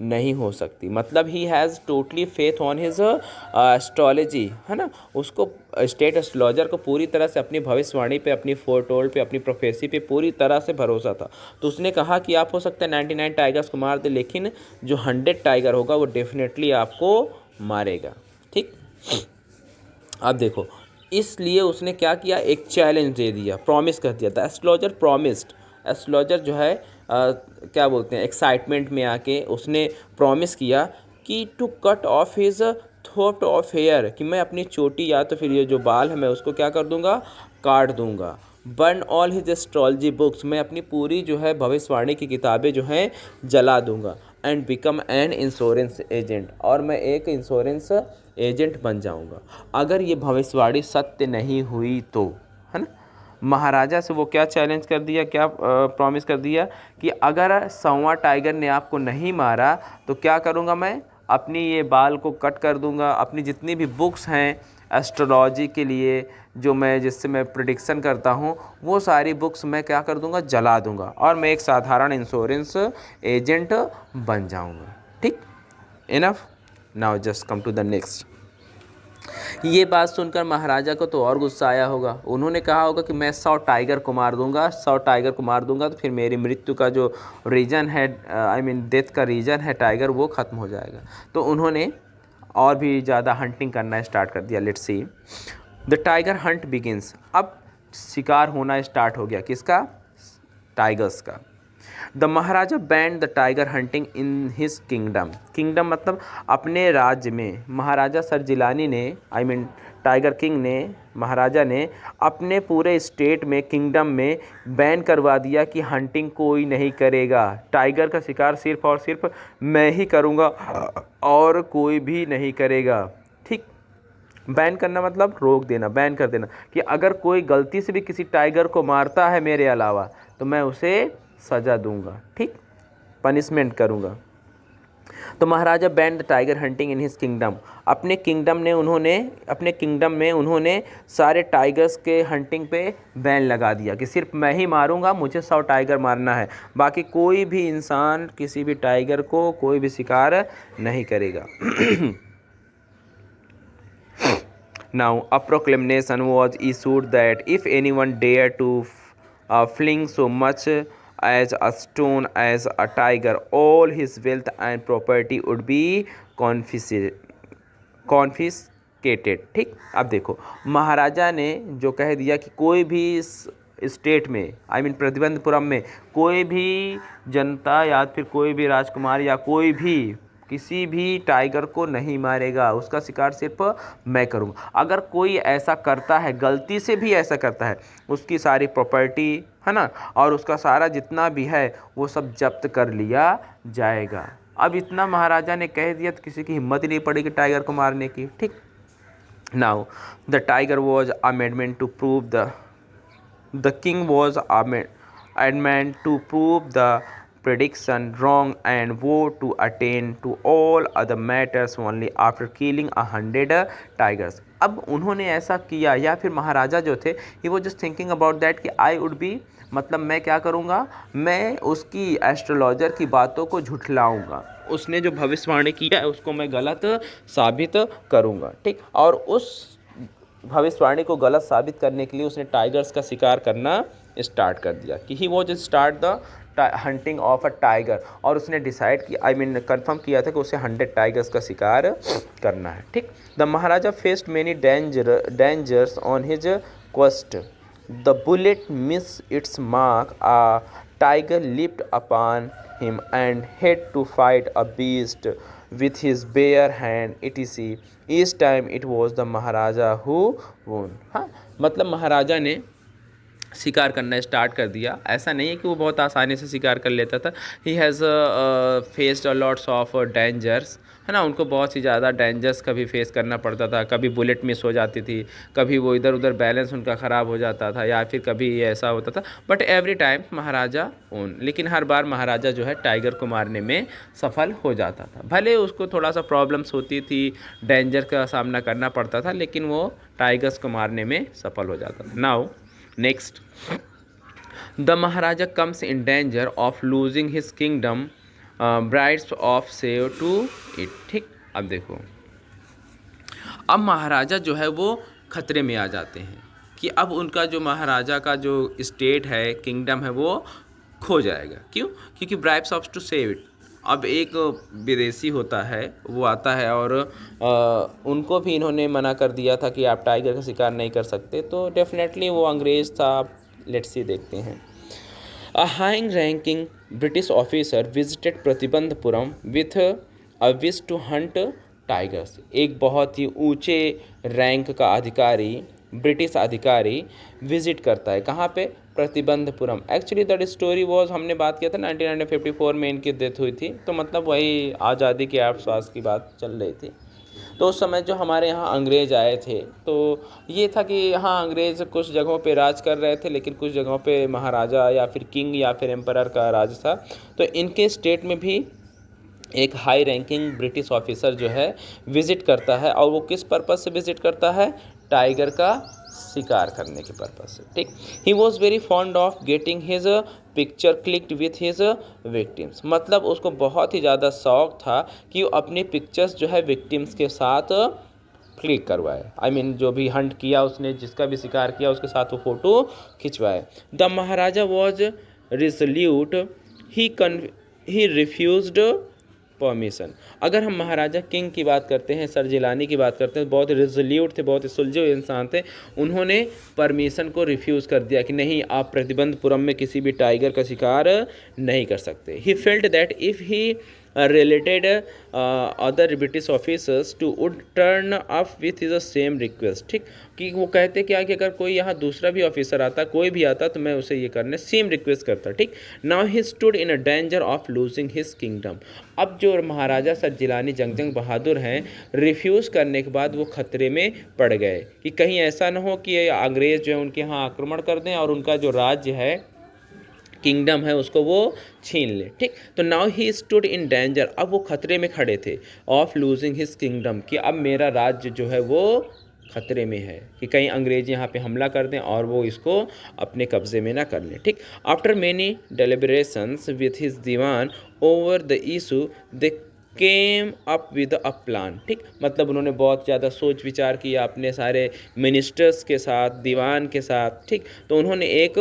नहीं हो सकती. मतलब he has totally faith on his astrology, है ना. उसको स्टेट एस्ट्रोलॉजर को पूरी तरह से अपनी भविष्यवाणी पे, अपनी फोरटोल्ड पे, अपनी प्रोफेसी पे पूरी तरह से भरोसा था. तो उसने कहा कि आप हो सकता है 99 टाइगर्स को मार दे, लेकिन जो 100 टाइगर होगा वो डेफिनेटली आपको मारेगा. ठीक. अब देखो, इसलिए उसने क्या किया, एक चैलेंज दे दिया, प्रॉमिस कर दिया था. Astrologer promised. एस्ट्रोलॉजर जो है क्या बोलते हैं, एक्साइटमेंट में आके उसने प्रॉमिस किया कि to cut off his thought of hair, कि मैं अपनी चोटी या तो फिर ये जो बाल है मैं उसको क्या कर दूंगा, काट दूंगा. Burn all his astrology books, मैं अपनी पूरी जो है भविष्यवाणी की किताबें जो हैं जला दूंगा. And become an insurance agent, और मैं एक इंश्योरेंस एजेंट बन जाऊंगा. अगर ये भविष्यवाणी सत्य नहीं हुई तो, है ना. महाराजा से वो क्या चैलेंज कर दिया, क्या प्रॉमिस कर दिया कि अगर 100वां टाइगर ने आपको नहीं मारा तो क्या करूँगा, मैं अपनी ये बाल को कट कर दूँगा. अपनी जितनी भी बुक्स हैं एस्ट्रोलॉजी के लिए, जो मैं जिससे मैं प्रिडिक्शन करता हूँ, वो सारी बुक्स मैं क्या कर दूँगा, जला दूँगा, और मैं एक साधारण इंश्योरेंस एजेंट बन जाऊँगा. ठीक. Enough. Now just come to the next. ये बात सुनकर महाराजा को तो और गुस्सा आया होगा. उन्होंने कहा होगा कि मैं 100 टाइगर को मार दूंगा, 100 टाइगर को मार दूंगा तो फिर मेरी मृत्यु का जो रीज़न है, आई मीन डेथ का रीज़न है टाइगर, वो ख़त्म हो जाएगा. तो उन्होंने और भी ज़्यादा हंटिंग करना स्टार्ट कर दिया. Let's see. The tiger Hunt begins. अब शिकार होना स्टार्ट हो गया, किसका, टाइगर्स का. The Maharaja banned the tiger hunting in his kingdom. Kingdom मतलब अपने राज्य में। महाराजा सर जिलानी ने टाइगर किंग ने, महाराजा ने अपने पूरे स्टेट में, किंगडम में बैन करवा दिया कि हंटिंग कोई नहीं करेगा। टाइगर का शिकार सिर्फ और सिर्फ मैं ही करूँगा और कोई भी नहीं करेगा। ठीक, बैन करना मतलब रोक देना, बैन कर देना कि अगर कोई गलती से भी किसी टाइगर को मारता है मेरे अलावा तो मैं उसे सज़ा दूंगा। ठीक, पनिशमेंट करूंगा। तो Maharaja banned the tiger hunting in his kingdom. अपने किंगडम में उन्होंने सारे टाइगर्स के हंटिंग पे बैन लगा दिया कि सिर्फ मैं ही मारूंगा, मुझे 100 टाइगर मारना है, बाकी कोई भी इंसान किसी भी टाइगर को कोई भी शिकार नहीं करेगा। Now, a proclamation was issued that if anyone dared to fling so much as a stone as a tiger, all his wealth and property would be confiscated। ठीक, अब देखो महाराजा ने जो कह दिया कि कोई भी स्टेट में, प्रतिबंधपुरम में कोई भी जनता या फिर कोई भी राजकुमार या कोई भी किसी भी टाइगर को नहीं मारेगा, उसका शिकार सिर्फ मैं करूँगा। अगर कोई ऐसा करता है, गलती से भी ऐसा करता है, उसकी सारी प्रॉपर्टी है ना, और उसका सारा जितना भी है वो सब जब्त कर लिया जाएगा। अब इतना महाराजा ने कह दिया तो किसी की हिम्मत ही नहीं पड़ेगी टाइगर को मारने की। ठीक, now the tiger was amendment to prove the king was adamant to prove the prediction wrong and vowed to attend to all other matters only after killing 100 tigers। अब उन्होंने ऐसा किया, या फिर महाराजा जो थे ही वो जस्ट थिंकिंग अबाउट दैट कि आई वुड बी, मतलब मैं क्या करूँगा, मैं उसकी एस्ट्रोलॉजर की बातों को झुठलाऊँगा, उसने जो भविष्यवाणी किया है उसको मैं गलत साबित करूँगा। ठीक, और उस भविष्यवाणी को गलत साबित करने के लिए उसने टाइगर्स का शिकार करना स्टार्ट कर दिया कि he was start the hunting of a tiger, और उसने डिसाइड किया, कंफर्म किया था कि उसे 100 टाइगर्स का शिकार करना है। ठीक, the Maharaja faced many dangers on his quest. The bullet miss its mark, a tiger leaped upon him and had to fight a beast with his bare hand, etc. Each time it was the Maharaja who won। हाँ, मतलब महाराजा ने शिकार करना स्टार्ट कर दिया। ऐसा नहीं है कि वो बहुत आसानी से शिकार कर लेता था। He has faced a lots of dangers, है ना, उनको बहुत ही ज़्यादा डेंजर्स का भी फेस करना पड़ता था। कभी बुलेट मिस हो जाती थी, कभी वो इधर उधर बैलेंस उनका ख़राब हो जाता था, या फिर कभी ऐसा होता था, but every time Maharaja own, लेकिन हर बार महाराजा जो है टाइगर को मारने में सफल हो जाता था। भले उसको थोड़ा सा प्रॉब्लम्स होती थी, डेंजर का सामना करना पड़ता था, लेकिन वो टाइगर्स को मारने में सफल हो जाता था। Now next, the Maharaja comes in danger of losing his kingdom, bribes off save to it. ठीक, अब देखो, अब महाराजा जो है वो खतरे में आ जाते हैं कि अब उनका जो महाराजा का जो स्टेट है, किंगडम है, वो खो जाएगा। क्यों? क्योंकि bribes off to save it, अब एक विदेशी होता है वो आता है और उनको भी इन्होंने मना कर दिया था कि आप टाइगर का शिकार नहीं कर सकते, तो डेफिनेटली वो अंग्रेज़ था। लेट्स सी, देखते हैं। A high-ranking British officer visited Pratibandapuram with a wish to hunt tigers। एक बहुत ही ऊंचे रैंक का अधिकारी, ब्रिटिश अधिकारी विजिट करता है कहाँ पे? Pratibandapuram. Actually that story was, हमने बात किया था 1954 में इनकी डेथ हुई थी, तो मतलब वही आज़ादी के आसपास की बात चल रही थी। तो उस समय जो हमारे यहाँ अंग्रेज़ आए थे, तो ये था कि हाँ, अंग्रेज़ कुछ जगहों पे राज कर रहे थे, लेकिन कुछ जगहों पे महाराजा या फिर किंग या फिर एम्परर का राज था। तो इनके स्टेट में भी एक हाई रैंकिंग ब्रिटिश ऑफिसर जो है विज़िट करता है, और वो किस पर्पज़ से विज़िट करता है? टाइगर का शिकार करने के पर्पज़ से। ठीक, he was very fond of getting his picture clicked with his victims, मतलब उसको बहुत ही ज़्यादा शौक था कि वो अपनी पिक्चर्स जो है विक्टिम्स के साथ क्लिक करवाए। जो भी हंट किया उसने, जिसका भी शिकार किया, उसके साथ वो फ़ोटो खिंचवाए। The Maharaja was resolute, he refused permission. अगर हम महाराजा किंग की बात करते हैं, सर जिलानी की बात करते हैं, बहुत रिजोल्यूट थे, बहुत ही सुलझे हुए इंसान थे। उन्होंने परमिशन को रिफ्यूज़ कर दिया कि नहीं, आप प्रतिबंधपुरम में किसी भी टाइगर का शिकार नहीं कर सकते। He felt that if he related other British officers to would turn up with his same request। ठीक, कि वो कहते क्या कि अगर कोई यहाँ दूसरा भी ऑफिसर आता, कोई भी आता, तो मैं उसे ये करने सेम रिक्वेस्ट करता। ठीक, now he stood in a danger of losing his kingdom. अब जो महाराजा सर जिलानी जंग बहादुर हैं, रिफ्यूज़ करने के बाद वो खतरे में पड़ गए कि कहीं ऐसा ना हो कि अंग्रेज़ जो है उनके यहाँ आक्रमण कर दें और उनका जो राज्य है, किंगडम है, उसको वो छीन ले। ठीक, तो now he stood in danger, अब वो खतरे में खड़े थे, ऑफ लूजिंग हिज किंगडम, कि अब मेरा राज्य जो है वो खतरे में है कि कहीं अंग्रेज यहाँ पे हमला कर दें और वो इसको अपने कब्जे में ना कर लें। ठीक, after many deliberations with his dewan over the issue they came up with a plan. ठीक, मतलब उन्होंने बहुत ज़्यादा सोच विचार किया अपने सारे मिनिस्टर्स के साथ, दीवान के साथ। ठीक, तो उन्होंने एक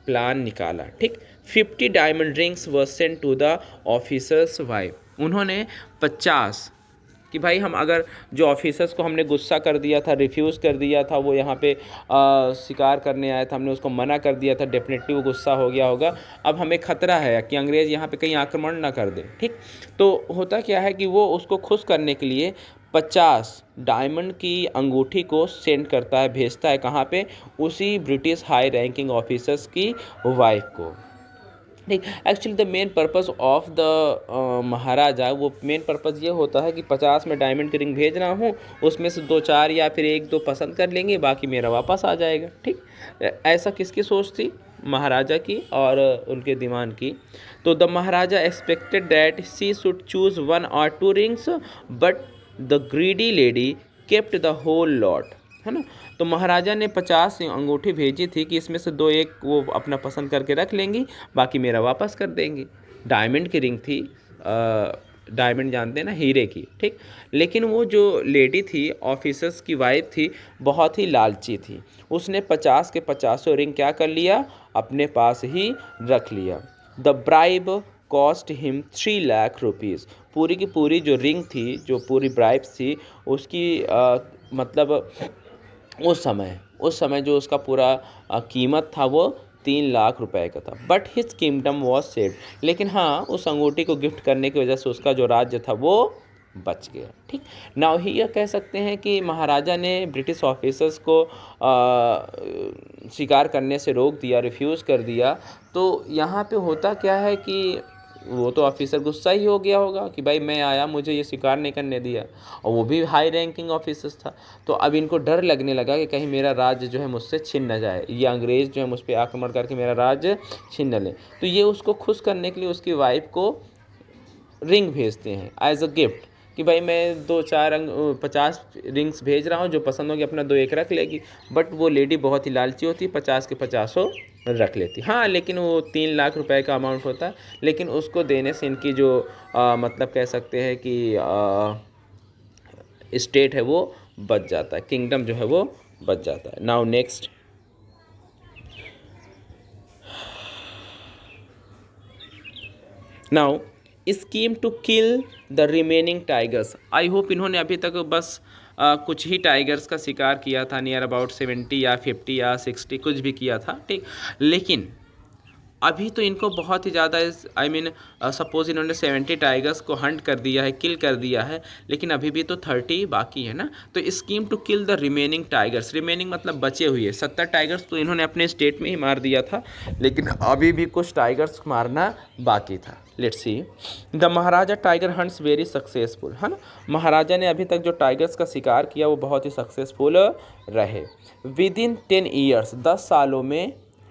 प्लान निकाला। ठीक, 50 diamond rings were sent to the officer's wife. उन्होंने 50, कि भाई हम अगर जो ऑफिसर्स को हमने गुस्सा कर दिया था, रिफ्यूज़ कर दिया था, वो यहाँ पे शिकार करने आया था, हमने उसको मना कर दिया था, डेफिनेटली वो गुस्सा हो गया होगा। अब हमें खतरा है कि अंग्रेज़ यहाँ पे कहीं आक्रमण ना कर दे। ठीक, तो होता क्या है कि वो उसको खुश करने के लिए 50 डायमंड की अंगूठी को सेंड करता है, भेजता है कहाँ पे, उसी ब्रिटिश हाई रैंकिंग ऑफिसर्स की वाइफ को। ठीक, actually the main purpose of the Maharaja, वो मेन पर्पज़ ये होता है कि 50 में डायमंड की रिंग भेज रहा हूँ, उसमें से 2-4 या फिर 1-2 पसंद कर लेंगे, बाकी मेरा वापस आ जाएगा। ठीक, ऐसा किसकी सोच थी? महाराजा की और उनके दीवान की। तो the Maharaja expected that she should choose 1 or 2 rings, but the greedy lady kept the whole lot, है ना। तो महाराजा ने 50 अंगूठी भेजी थी कि इसमें से 2-1 वो अपना पसंद करके रख लेंगी, बाकी मेरा वापस कर देंगी। डायमंड की रिंग थी, डायमंड जानते हैं ना, हीरे की। ठीक, लेकिन वो जो लेडी थी, ऑफिसर्स की वाइफ थी, बहुत ही लालची थी। उसने 50 के 50 रिंग क्या कर लिया, अपने पास ही रख लिया। The bribe cost him 3 lakh rupees. पूरी की पूरी जो रिंग थी, जो पूरी ब्राइब्स थी, उसकी मतलब उस समय जो उसका पूरा कीमत था वो 3 लाख रुपए का था। But his kingdom was saved. लेकिन हाँ, उस अंगूठी को गिफ्ट करने की वजह से उसका जो राज्य था वो बच गया। ठीक, नाउ ही यह कह सकते हैं कि महाराजा ने ब्रिटिश ऑफिसर्स को शिकार करने से रोक दिया, रिफ्यूज़ कर दिया। तो यहाँ पे होता क्या है कि वो तो ऑफिसर गुस्सा ही हो गया होगा कि भाई मैं आया, मुझे ये शिकार नहीं करने दिया, और वो भी हाई रैंकिंग ऑफिसर्स था। तो अब इनको डर लगने लगा कि कहीं मेरा राज्य जो है मुझसे छीन न जाए, ये अंग्रेज़ जो है मुझ पर आक्रमण करके मेरा राज्य छीन न ले। तो ये उसको खुश करने के लिए उसकी वाइफ को रिंग भेजते हैं एज अ गिफ्ट कि भाई मैं 50 रिंग्स भेज रहा हूँ, जो पसंद होगी अपना 2-1 रख लेगी। बट वो लेडी बहुत ही लालची होती, 50 के 50 रख लेती। हाँ, लेकिन वो 3 लाख रुपए का अमाउंट होता है, लेकिन उसको देने से इनकी जो मतलब कह सकते हैं कि स्टेट है वो बच जाता है, किंगडम जो है वो बच जाता है। Now next, now scheme to kill the remaining tigers. I hope इन्होंने अभी तक बस कुछ ही टाइगर्स का शिकार किया था, नियर अबाउट 70 या 50 या 60 कुछ भी किया था। ठीक, लेकिन अभी तो इनको बहुत ही ज़्यादा सपोज इन्होंने 70 टाइगर्स को हंट कर दिया है, किल कर दिया है, लेकिन अभी भी तो 30 बाकी है ना। तो scheme to kill the remaining tigers, remaining मतलब बचे हुए 70 टाइगर्स तो इन्होंने अपने स्टेट में ही मार दिया था, लेकिन अभी भी कुछ टाइगर्स मारना बाकी था। Let's see, the Maharaja tiger hunts very successful, है ना। महाराजा ने अभी तक जो टाइगर्स का शिकार किया वो बहुत ही सक्सेसफुल रहे। विद इन 10 ईयर्स, 10 सालों में,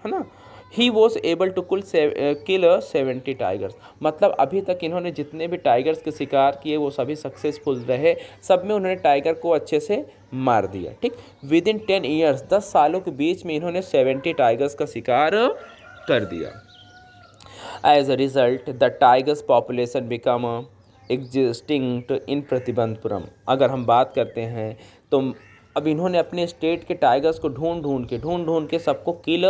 है ना, he was able to kill 70 tigers. मतलब अभी तक इन्होंने जितने भी टाइगर्स के शिकार किए वो सभी सक्सेसफुल रहे, सब में उन्होंने टाइगर को अच्छे से मार दिया। ठीक, विद इन 10 ईयर्स, 10 सालों के बीच में इन्होंने 70 टाइगर्स का शिकार कर दिया। As a result the tigers population become extinct in Pratibandapuram. अगर हम बात करते हैं तो अब इन्होंने अपने स्टेट के टाइगर्स को ढूंढ ढूंढ के सबको किल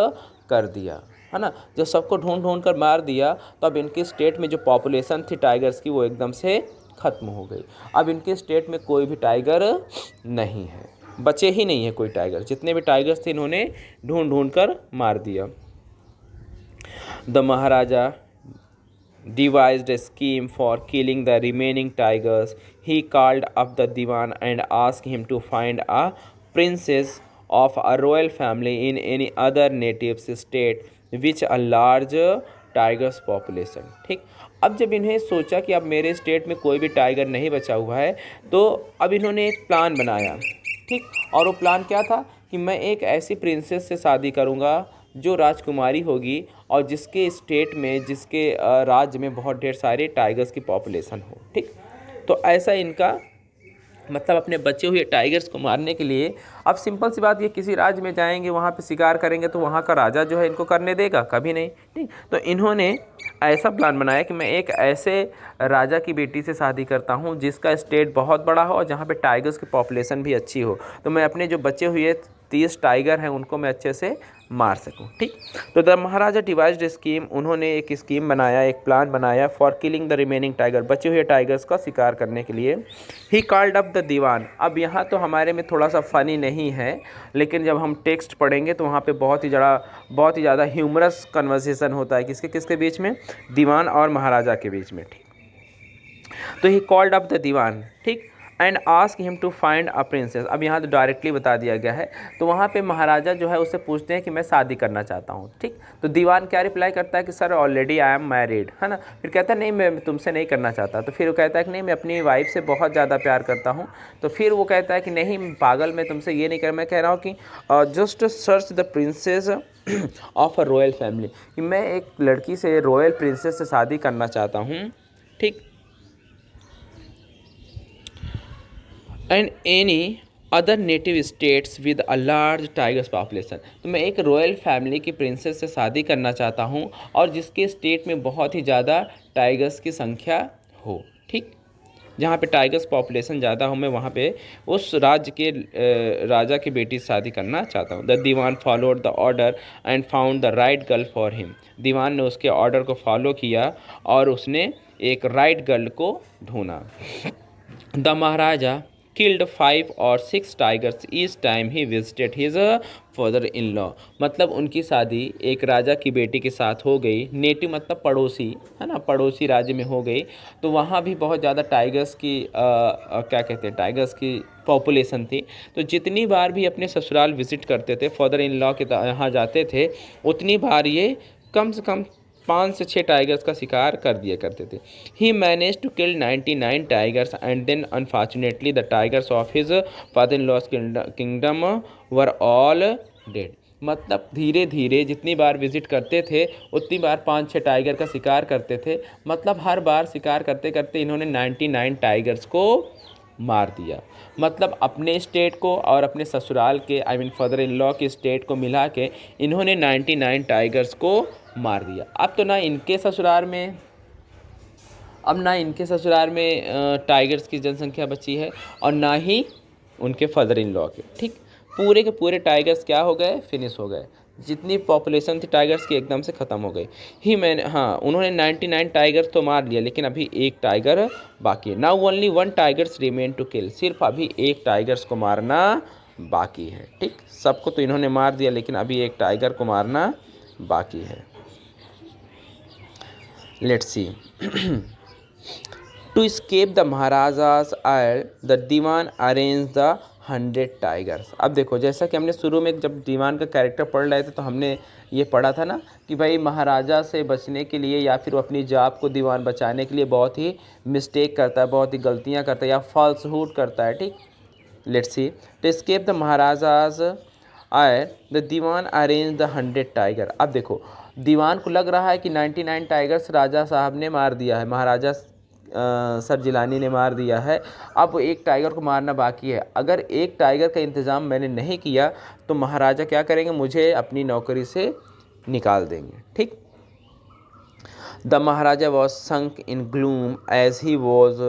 कर दिया, है ना। जब सबको ढूंढ ढूंढ कर मार दिया तो अब इनकी स्टेट में जो पॉपुलेशन थी टाइगर्स की वो एकदम से ख़त्म हो गई। अब इनके स्टेट में कोई भी टाइगर नहीं है, बचे ही नहीं है कोई टाइगर। जितने भी टाइगर्स थे इन्होंने ढूंढ ढूंढ कर मार दिया। The Maharaja devised a scheme for killing the remaining tigers. He called up the Diwan and asked him to find a princess of a royal family in any other native state which a large tigers population। ठीक, अब जब इन्हें सोचा कि अब मेरे स्टेट में कोई भी टाइगर नहीं बचा हुआ है तो अब इन्होंने एक प्लान बनाया। ठीक, और वो प्लान क्या था कि मैं एक ऐसी प्रिंसेस से शादी करूँगा जो राजकुमारी होगी और जिसके स्टेट में, जिसके राज्य में बहुत ढेर सारे टाइगर्स की पॉपुलेशन हो। ठीक, तो ऐसा इनका मतलब अपने बचे हुए टाइगर्स को मारने के लिए, अब सिंपल सी बात, ये किसी राज्य में जाएंगे, वहाँ पे शिकार करेंगे तो वहाँ का राजा जो है इनको करने देगा? कभी नहीं। ठीक, तो इन्होंने ऐसा प्लान बनाया कि मैं एक ऐसे राजा की बेटी से शादी करता हूँ जिसका स्टेट बहुत बड़ा हो और जहाँ पे टाइगर्स की पॉपुलेशन भी अच्छी हो, तो मैं अपने जो बचे हुए 30 टाइगर हैं उनको मैं अच्छे से मार सकूं। ठीक, तो द महाराजा डिवाइज्ड स्कीम, उन्होंने एक स्कीम बनाया, एक प्लान बनाया for killing the remaining tiger, बचे हुए टाइगर्स का शिकार करने के लिए। ही कॉल्ड अप द दीवान। अब यहाँ तो हमारे में थोड़ा सा फ़नी नहीं है, लेकिन जब हम टेक्स्ट पढ़ेंगे तो वहाँ पे बहुत ही ज़्यादा ह्यूमरस कन्वर्सेशन होता है। किसके किसके बीच में? दीवान और महाराजा के बीच में। ठीक, तो he called up the dewan, ठीक, and ask him to find a princess. अब यहाँ तो डायरेक्टली बता दिया गया है, तो वहाँ पे महाराजा जो है उससे पूछते हैं कि मैं शादी करना चाहता हूँ। ठीक, तो दीवान क्या रिप्लाई करता है कि sir already I am married, है ना। फिर कहता है नहीं, मैं तुमसे नहीं करना चाहता। तो फिर वो कहता है कि नहीं, मैं अपनी वाइफ से बहुत ज़्यादा प्यार करता हूँ। तो फिर वो कहता है कि नहीं पागल, मैं तुमसे ये नहीं कर, मैं कह रहा हूँ कि just search the princess of a royal family, कि मैं एक लड़की से, रॉयल प्रिंसेस से शादी करना चाहता हूँ। ठीक, and any other native states with a large tigers population, तो मैं एक रॉयल फैमिली की प्रिंसेस से शादी करना चाहता हूँ और जिसके स्टेट में बहुत ही ज़्यादा टाइगर्स की संख्या हो। ठीक, जहाँ पे टाइगर्स पॉपुलेशन ज़्यादा हो, मैं वहाँ पे उस राज्य के राजा की बेटी से शादी करना चाहता हूँ। The Dewan followed the order and found the right girl for him. दीवान ने उसके ऑर्डर को फॉलो किया और उसने एक राइट गर्ल को ढूंढा। The Maharaja killed 5 or 6 tigers each time he visited his father-in-law। मतलब उनकी शादी एक राजा की बेटी के साथ हो गई, नेटिव मतलब पड़ोसी, है ना, पड़ोसी राज्य में हो गई। तो वहाँ भी बहुत ज़्यादा टाइगर्स की क्या कहते हैं, टाइगर्स की पॉपुलेशन थी। तो जितनी बार भी अपने ससुराल विज़िट करते थे, फादर इन लॉ के यहाँ जाते थे, उतनी बार ये कम से कम 5 से 6 टाइगर्स का शिकार कर दिया करते थे। He manage to kill 99 tigers and then unfortunately the tigers of his father in law's kingdom were all dead. मतलब धीरे धीरे जितनी बार विजिट करते थे उतनी बार 5-6 टाइगर का शिकार करते थे। मतलब हर बार शिकार करते करते इन्होंने 99 टाइगर्स को मार दिया। मतलब अपने स्टेट को और अपने ससुराल के, I mean father in law के स्टेट को मिला के इन्होंने 99 टाइगर्स को मार दिया। अब तो ना इनके ससुराल में टाइगर्स की जनसंख्या बची है और ना ही उनके फादर इन लॉ के। ठीक, पूरे के पूरे टाइगर्स क्या हो गए? फिनिश हो गए। जितनी पॉपुलेशन थी टाइगर्स की एकदम से ख़त्म हो गई। उन्होंने 99 टाइगर्स तो मार लिया, लेकिन अभी एक टाइगर बाकी है। Now only 1 tigers remain to kill. सिर्फ अभी एक टाइगर्स को मारना बाकी है। ठीक, सबको तो इन्होंने मार दिया, लेकिन अभी एक टाइगर को मारना बाकी है। Let's see. To escape the Maharaja's ire, the dewan arrange the 100 tigers. अब देखो, जैसा कि हमने शुरू में जब दीवान का कैरेक्टर पढ़ रहे थे तो हमने ये पढ़ा था ना कि भाई महाराजा से बचने के लिए या फिर अपनी जाप को दीवान बचाने के लिए बहुत ही मिस्टेक करता है, बहुत ही गलतियाँ करता है या फॉल्सहुड करता है। ठीक, let's see. To escape the महाराजा's ire, the Dewan arrange the 100 tiger. अब देखो, दीवान को लग रहा है कि 99 टाइगर्स राजा साहब ने मार दिया है, महाराजा सर जिलानी ने मार दिया है। अब एक टाइगर को मारना बाकी है। अगर एक टाइगर का इंतज़ाम मैंने नहीं किया तो महाराजा क्या करेंगे? मुझे अपनी नौकरी से निकाल देंगे। ठीक, the Maharaja was sunk in gloom as he was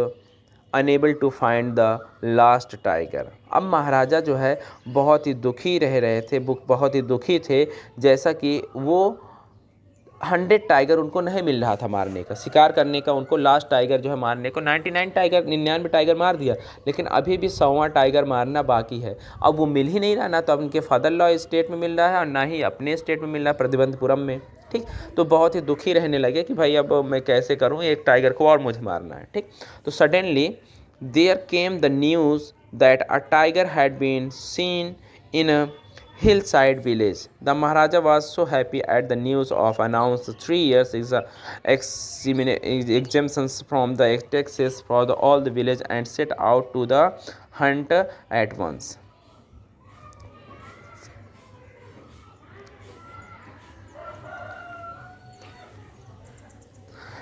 unable to find the last tiger. अब महाराजा जो है बहुत ही दुखी रह रहे थे, बहुत ही दुखी थे, जैसा कि वो 100 टाइगर उनको नहीं मिल रहा था मारने का, शिकार करने का। उनको लास्ट टाइगर जो है मारने को 99 टाइगर मार दिया, लेकिन अभी भी 100वां टाइगर मारना बाकी है। अब वो मिल ही नहीं रहा, ना तो अब उनके फादर लॉ स्टेट में मिल रहा है और ना ही अपने स्टेट में मिल रहा है, प्रतिबंधपुरम में। ठीक, तो बहुत ही दुखी रहने लगे कि भाई अब मैं कैसे करूँ, एक टाइगर को और मुझे मारना है। ठीक, तो suddenly there came the news that a tiger had been seen in a hillside village. The Maharaja was so happy at the news of announced 3 years exemptions from the taxes for all the village and set out to the hunt at once.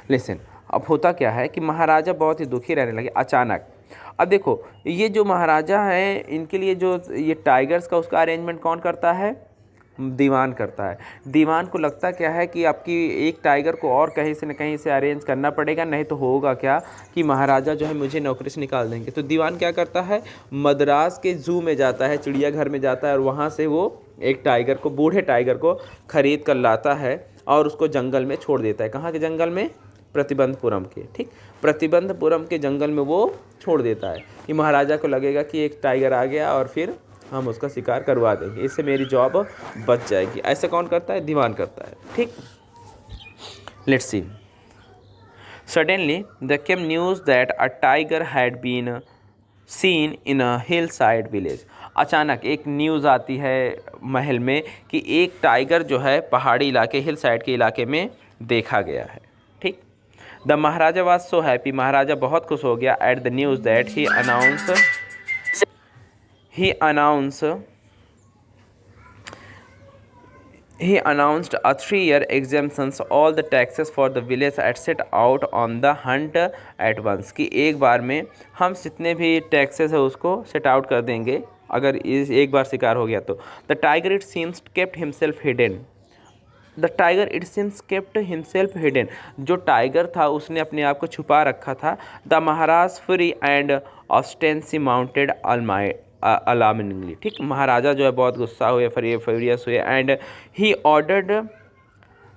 Listen, अब होता क्या है कि महाराजा बहुत ही दुखी रहने लगे अचानक। अब देखो, ये जो महाराजा हैं इनके लिए जो ये टाइगर्स का उसका अरेंजमेंट कौन करता है? दीवान करता है। दीवान को लगता क्या है कि आपकी एक टाइगर को और कहीं से न कहीं से अरेंज करना पड़ेगा, नहीं तो होगा क्या कि महाराजा जो है मुझे नौकरी से निकाल देंगे। तो दीवान क्या करता है, मद्रास के जू में जाता है, चिड़ियाघर में जाता है और वहाँ से वो एक टाइगर को, बूढ़े टाइगर को खरीद कर लाता है और उसको जंगल में छोड़ देता है। कहाँ के जंगल में? प्रतिबंधपुरम के। ठीक, प्रतिबंधपुरम के जंगल में वो छोड़ देता है कि महाराजा को लगेगा कि एक टाइगर आ गया और फिर हम उसका शिकार करवा देंगे, इससे मेरी जॉब बच जाएगी। ऐसा कौन करता है? दीवान करता है। ठीक, let's see. Suddenly the came news that a tiger had been seen in a hillside village. अचानक एक न्यूज़ आती है महल में कि एक टाइगर जो है पहाड़ी इलाके, हिल साइड के इलाके में देखा गया है। ठीक, the Maharaja was so happy, महाराजा बहुत खुश हो गया at the news that he announced a 3-year exemptions all the taxes for the village and set out on the hunt at once, कि एक बार में हम जितने भी टैक्सेस है उसको सेट आउट कर देंगे अगर इस एक बार शिकार हो गया तो। The tiger it seems kept himself hidden, the tiger it seems kept himself hidden, जो टाइगर था उसने अपने आप को छुपा रखा था। The Maharaj free and ostensibly mounted alarmingly. ठीक, महाराजा जो है बहुत गुस्सा हुए, फ्यूरियस हुए and he ordered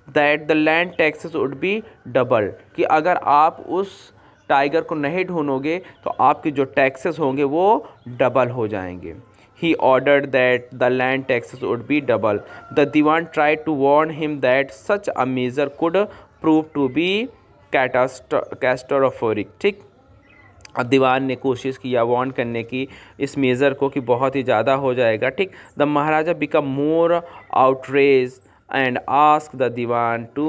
that the land taxes would be double, कि अगर आप उस टाइगर को नहीं ढूंढोगे तो आपके जो टैक्सेस होंगे वो डबल हो जाएंगे। He ordered that the land taxes would be double. The Diwan tried to warn him that such a measure could prove to be catastrophic. ठीक, अब दीवान ने कोशिश किया वार्न करने की इस मेज़र को कि बहुत ही ज़्यादा हो जाएगा। ठीक, the Maharaja become more outrage and ask the Diwan to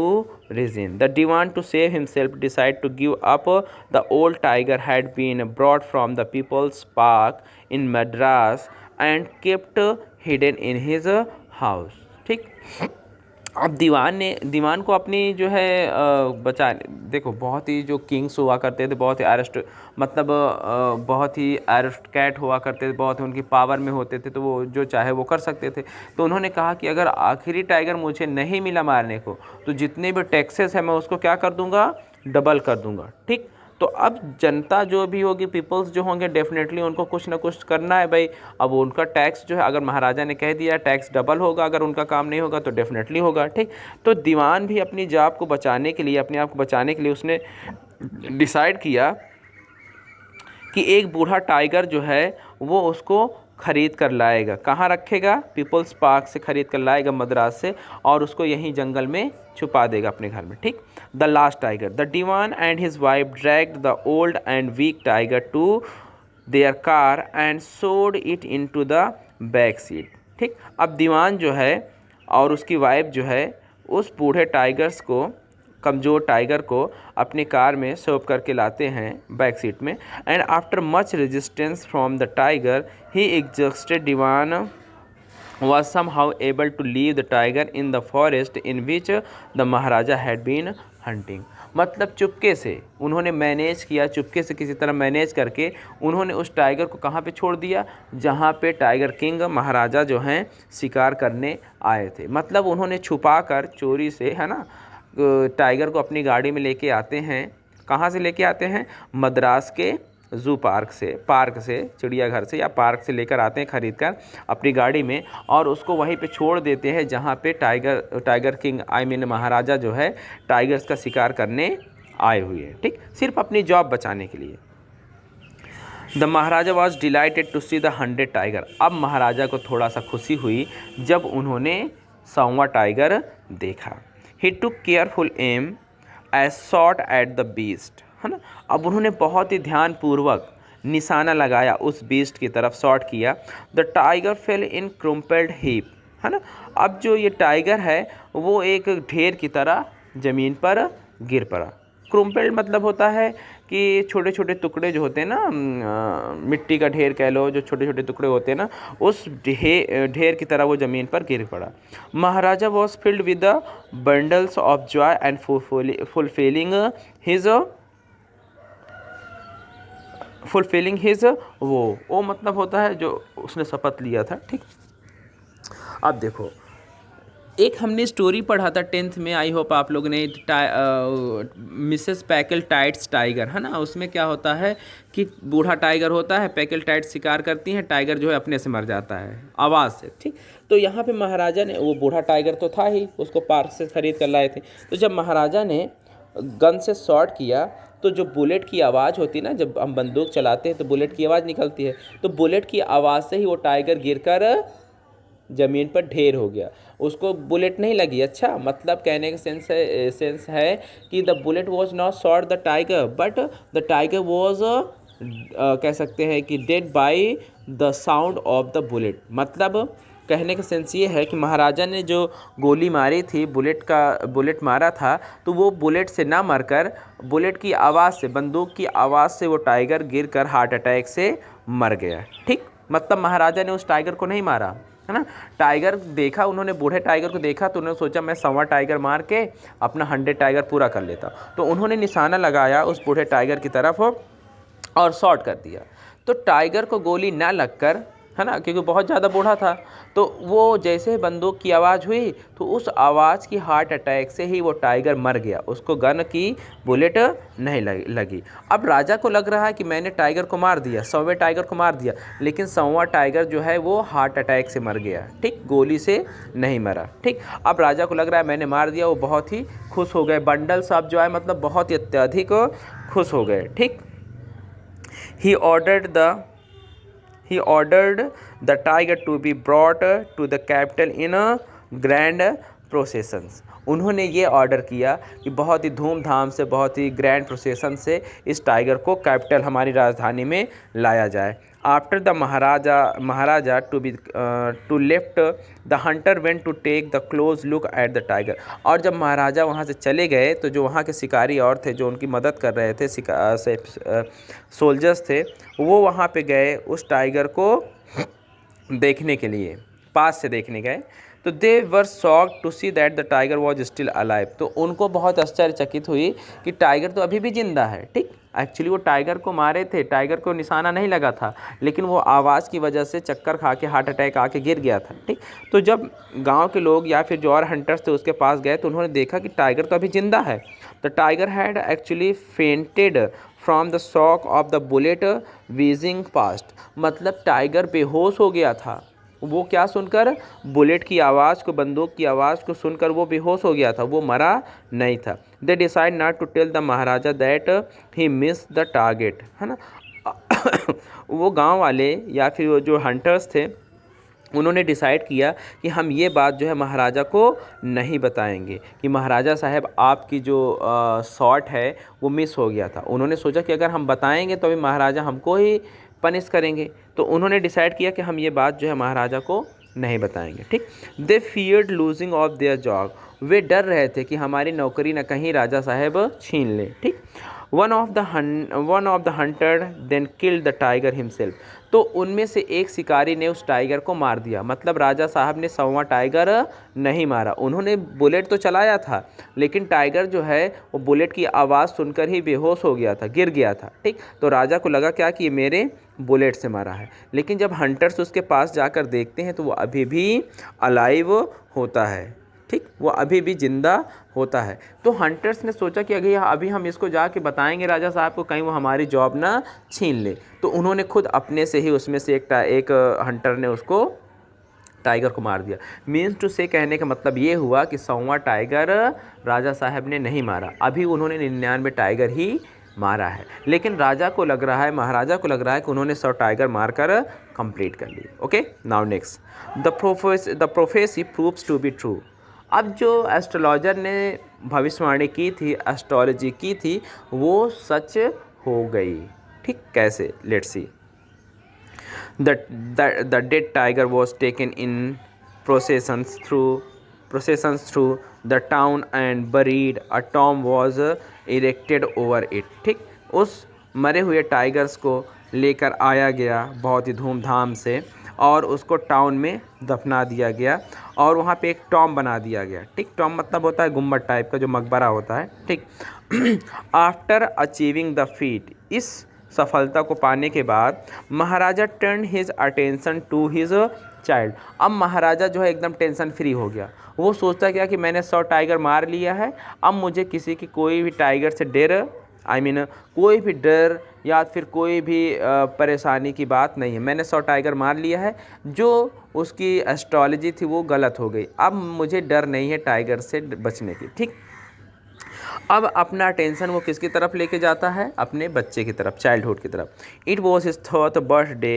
resign. The Diwan, to save himself, decided to give up the old tiger had been brought from the People's Park in Madras and kept hidden in his house. ठीक, अब दीवान को अपनी जो है देखो, बहुत ही जो किंग्स हुआ करते थे, बहुत ही बहुत ही एरिस्टोक्रेट हुआ करते थे, बहुत ही उनकी पावर में होते थे, तो वो जो चाहे वो कर सकते थे। तो उन्होंने कहा कि अगर आखिरी टाइगर मुझे नहीं मिला मारने को तो जितने भी टैक्सेस है मैं उसको क्या कर दूंगा, डबल कर दूंगा। ठीक, तो अब जनता जो भी होगी, पीपल्स जो होंगे, डेफिनेटली उनको कुछ ना कुछ करना है भाई। अब उनका टैक्स जो है, अगर महाराजा ने कह दिया टैक्स डबल होगा, अगर उनका काम नहीं होगा तो डेफिनेटली होगा। ठीक, तो दीवान भी अपनी जॉब को बचाने के लिए, अपने आप को बचाने के लिए उसने डिसाइड किया कि एक बूढ़ा टाइगर जो है वो उसको ख़रीद कर लाएगा। कहाँ रखेगा? पीपल्स पार्क से ख़रीद कर लाएगा, मद्रास से, और उसको यहीं जंगल में छुपा देगा अपने घर में। ठीक, the last tiger. The Dewan and his wife dragged the old and weak tiger to their car and shoved it into the back seat. ठीक, अब दीवान जो है और उसकी वाइफ जो है उस बूढ़े टाइगर्स को, कमज़ोर टाइगर को अपनी कार में सौंप करके लाते हैं बैक सीट में। And after much resistance from the tiger he exhausted, dewan was somehow able to leave the tiger in the forest in which the Maharaja had been hunting. मतलब चुपके से उन्होंने मैनेज किया, चुपके से किसी तरह मैनेज करके उन्होंने उस टाइगर को कहाँ पे छोड़ दिया, जहाँ पे टाइगर किंग महाराजा जो हैं शिकार करने आए थे। मतलब उन्होंने छुपा कर चोरी से, है ना, टाइगर को अपनी गाड़ी में लेके आते हैं। कहाँ से लेके आते हैं? मद्रास के ज़ू पार्क से चिड़ियाघर से या पार्क से लेकर आते हैं ख़रीद कर अपनी गाड़ी में, और उसको वहीं पे छोड़ देते हैं जहाँ पे टाइगर किंग महाराजा जो है टाइगर्स का शिकार करने आए हुए हैं, ठीक, सिर्फ अपनी जॉब बचाने के लिए। The Maharaja was delighted to see the 100 tiger. अब महाराजा को थोड़ा सा खुशी हुई जब उन्होंने 100वां टाइगर देखा। He took careful aim as shot at the beast, है ना। अब उन्होंने बहुत ही ध्यानपूर्वक निशाना लगाया, उस बीस्ट की तरफ शॉट किया। The tiger fell in crumpled heap, है ना। अब जो ये टाइगर है वो एक ढेर की तरह ज़मीन पर गिर पड़ा। क्रुम्पल्ड मतलब होता है कि छोटे छोटे टुकड़े जो होते हैं ना, मिट्टी का ढेर कह लो, जो छोटे छोटे टुकड़े होते हैं ना, उस ढेर की तरह वो ज़मीन पर गिर पड़ा। Maharaja was filled with the bundles of joy and fulfilling his वो मतलब होता है जो उसने शपथ लिया था, ठीक। अब देखो, एक हमने स्टोरी पढ़ा था 10th में, आई होप आप लोगों ने, मिसेस पैकल टाइट्स टाइगर, है ना। उसमें क्या होता है कि बूढ़ा टाइगर होता है, पैकल टाइट्स शिकार करती हैं, टाइगर जो है अपने से मर जाता है आवाज़ से, ठीक। तो यहाँ पे महाराजा ने, वो बूढ़ा टाइगर तो था ही, उसको पार्क से ख़रीद कर लाए थे, तो जब महाराजा ने गन से शॉट किया तो जो बुलेट की आवाज़ होती है ना, जब हम बंदूक चलाते हैं तो बुलेट की आवाज़ निकलती है, तो बुलेट की आवाज़ से ही वो टाइगर गिरकर ज़मीन पर ढेर हो गया, उसको बुलेट नहीं लगी। अच्छा, मतलब कहने का सेंस है कि the bullet was not shot the tiger but the tiger was कह सकते हैं कि dead by the sound of the bullet. मतलब कहने का सेंस ये है कि महाराजा ने जो गोली मारी थी, बुलेट मारा था, तो वो बुलेट से ना मरकर बुलेट की आवाज़ से, बंदूक की आवाज़ से वो टाइगर गिरकर हार्ट अटैक से मर गया, ठीक। मतलब महाराजा ने उस टाइगर को नहीं मारा, है ना। टाइगर देखा उन्होंने, बूढ़े टाइगर को देखा तो उन्होंने सोचा मैं 100वां टाइगर मार के अपना 100 टाइगर पूरा कर लेता, तो उन्होंने निशाना लगाया उस बूढ़े टाइगर की तरफ और शॉट कर दिया। तो टाइगर को गोली ना लगकर, है ना, क्योंकि बहुत ज़्यादा बूढ़ा था, तो वो जैसे बंदूक की आवाज़ हुई तो उस आवाज़ की हार्ट अटैक से ही वो टाइगर मर गया, उसको गन की बुलेट नहीं लगी। अब राजा को लग रहा है कि मैंने टाइगर को मार दिया, 100वें टाइगर को मार दिया, लेकिन 100वां टाइगर जो है वो हार्ट अटैक से मर गया, ठीक, गोली से नहीं मरा, ठीक। अब राजा को लग रहा है मैंने मार दिया, वो बहुत ही खुश हो गए, बंडल साहब जो है मतलब बहुत ही अत्यधिक खुश हो गए, ठीक। He ordered the tiger to be brought to the capital in a grand processions। उन्होंने ये ऑर्डर किया कि बहुत ही धूमधाम से, बहुत ही ग्रैंड प्रोसेसन से इस टाइगर को कैपिटल, हमारी राजधानी में लाया जाए। After the Maharaja to left the hunter went to take the close look at the tiger. और जब महाराजा वहाँ से चले गए तो जो वहाँ के शिकारी और थे, जो उनकी मदद कर रहे थे, सोल्जर्स थे, वो वहाँ पे गए उस टाइगर को देखने के लिए, पास से देखने गए। तो they were shocked to see that the tiger was still alive. तो उनको बहुत आश्चर्यचकित हुई कि टाइगर तो अभी भी जिंदा है, ठीक। एक्चुअली वो टाइगर को मारे थे, टाइगर को निशाना नहीं लगा था, लेकिन वो आवाज़ की वजह से चक्कर खा के हार्ट अटैक आके गिर गया था, ठीक। तो जब गांव के लोग या फिर जो और हंटर्स थे उसके पास गए तो उन्होंने देखा कि टाइगर तो अभी जिंदा है। The tiger had actually fainted from the shock of the bullet wheezing past. मतलब टाइगर बेहोश हो गया था, वो क्या सुनकर, बुलेट की आवाज़ को, बंदूक की आवाज़ को सुनकर वो बेहोश हो गया था, वो मरा नहीं था। They decide not to tell the Maharaja that he miss the target, है ना। वो गांव वाले या फिर वो जो हंटर्स थे उन्होंने डिसाइड किया कि हम ये बात जो है महाराजा को नहीं बताएंगे कि महाराजा साहब आपकी जो शॉट है वो मिस हो गया था। उन्होंने सोचा कि अगर हम बताएंगे तो अभी महाराजा हमको ही पनिश करेंगे, तो उन्होंने डिसाइड किया कि हम ये बात जो है महाराजा को नहीं बताएंगे, ठीक। They feared losing of their job. वे डर रहे थे कि हमारी नौकरी न कहीं राजा साहब छीन ले, ठीक। One of the hunter then killed the tiger himself. तो उनमें से एक शिकारी ने उस टाइगर को मार दिया। मतलब राजा साहब ने 100वां टाइगर नहीं मारा, उन्होंने बुलेट तो चलाया था, लेकिन टाइगर जो है वो बुलेट की आवाज़ सुनकर ही बेहोश हो गया था, गिर गया था, ठीक। तो राजा को लगा क्या कि ये मेरे बुलेट से मारा है, लेकिन जब हंटर्स उसके पास जाकर देखते हैं तो वो अभी भी अलाइव होता है। ठीक, वो अभी भी जिंदा होता है। तो हंटर्स ने सोचा कि अभी हम इसको जाके बताएंगे राजा साहब को, कहीं वो हमारी जॉब ना छीन ले। तो उन्होंने खुद अपने से ही उसमें से एक हंटर ने उसको टाइगर को मार दिया। मीन्स टू से कहने का मतलब ये हुआ कि 100वां टाइगर राजा साहब ने नहीं मारा, अभी उन्होंने 99 टाइगर ही मारा है। लेकिन राजा को लग रहा है, महाराजा को लग रहा है कि उन्होंने 100 टाइगर मारकर कंप्लीट कर लिए। Okay, now next, the prophecy proves to be true. अब जो एस्ट्रोलॉजर ने भविष्यवाणी की थी, एस्ट्रोलॉजी की थी, वो सच हो गई। ठीक, कैसे? Let's see. The dead tiger was taken in processions through the town and buried. A tomb was erected over it. ठीक, उस मरे हुए टाइगर्स को लेकर आया गया बहुत ही धूमधाम से, और उसको टाउन में दफना दिया गया, और वहाँ पे एक टॉम बना दिया गया। ठीक, टॉम मतलब होता है गुम्बद टाइप का जो मकबरा होता है। ठीक, आफ्टर अचीविंग द फीट, इस सफलता को पाने के बाद Maharaja turn his attention to his child. अब महाराजा जो है एकदम टेंशन फ्री हो गया। वो सोचता क्या कि मैंने 100 टाइगर मार लिया है, अब मुझे किसी की कोई भी टाइगर से डर कोई भी डर या फिर कोई भी परेशानी की बात नहीं है। मैंने 100 टाइगर मार लिया है, जो उसकी एस्ट्रोलॉजी थी वो गलत हो गई, अब मुझे डर नहीं है टाइगर से बचने की। ठीक, अब अपना अटेंशन वो किसकी तरफ लेके जाता है? अपने बच्चे की तरफ, चाइल्डहुड की तरफ। It was his third birthday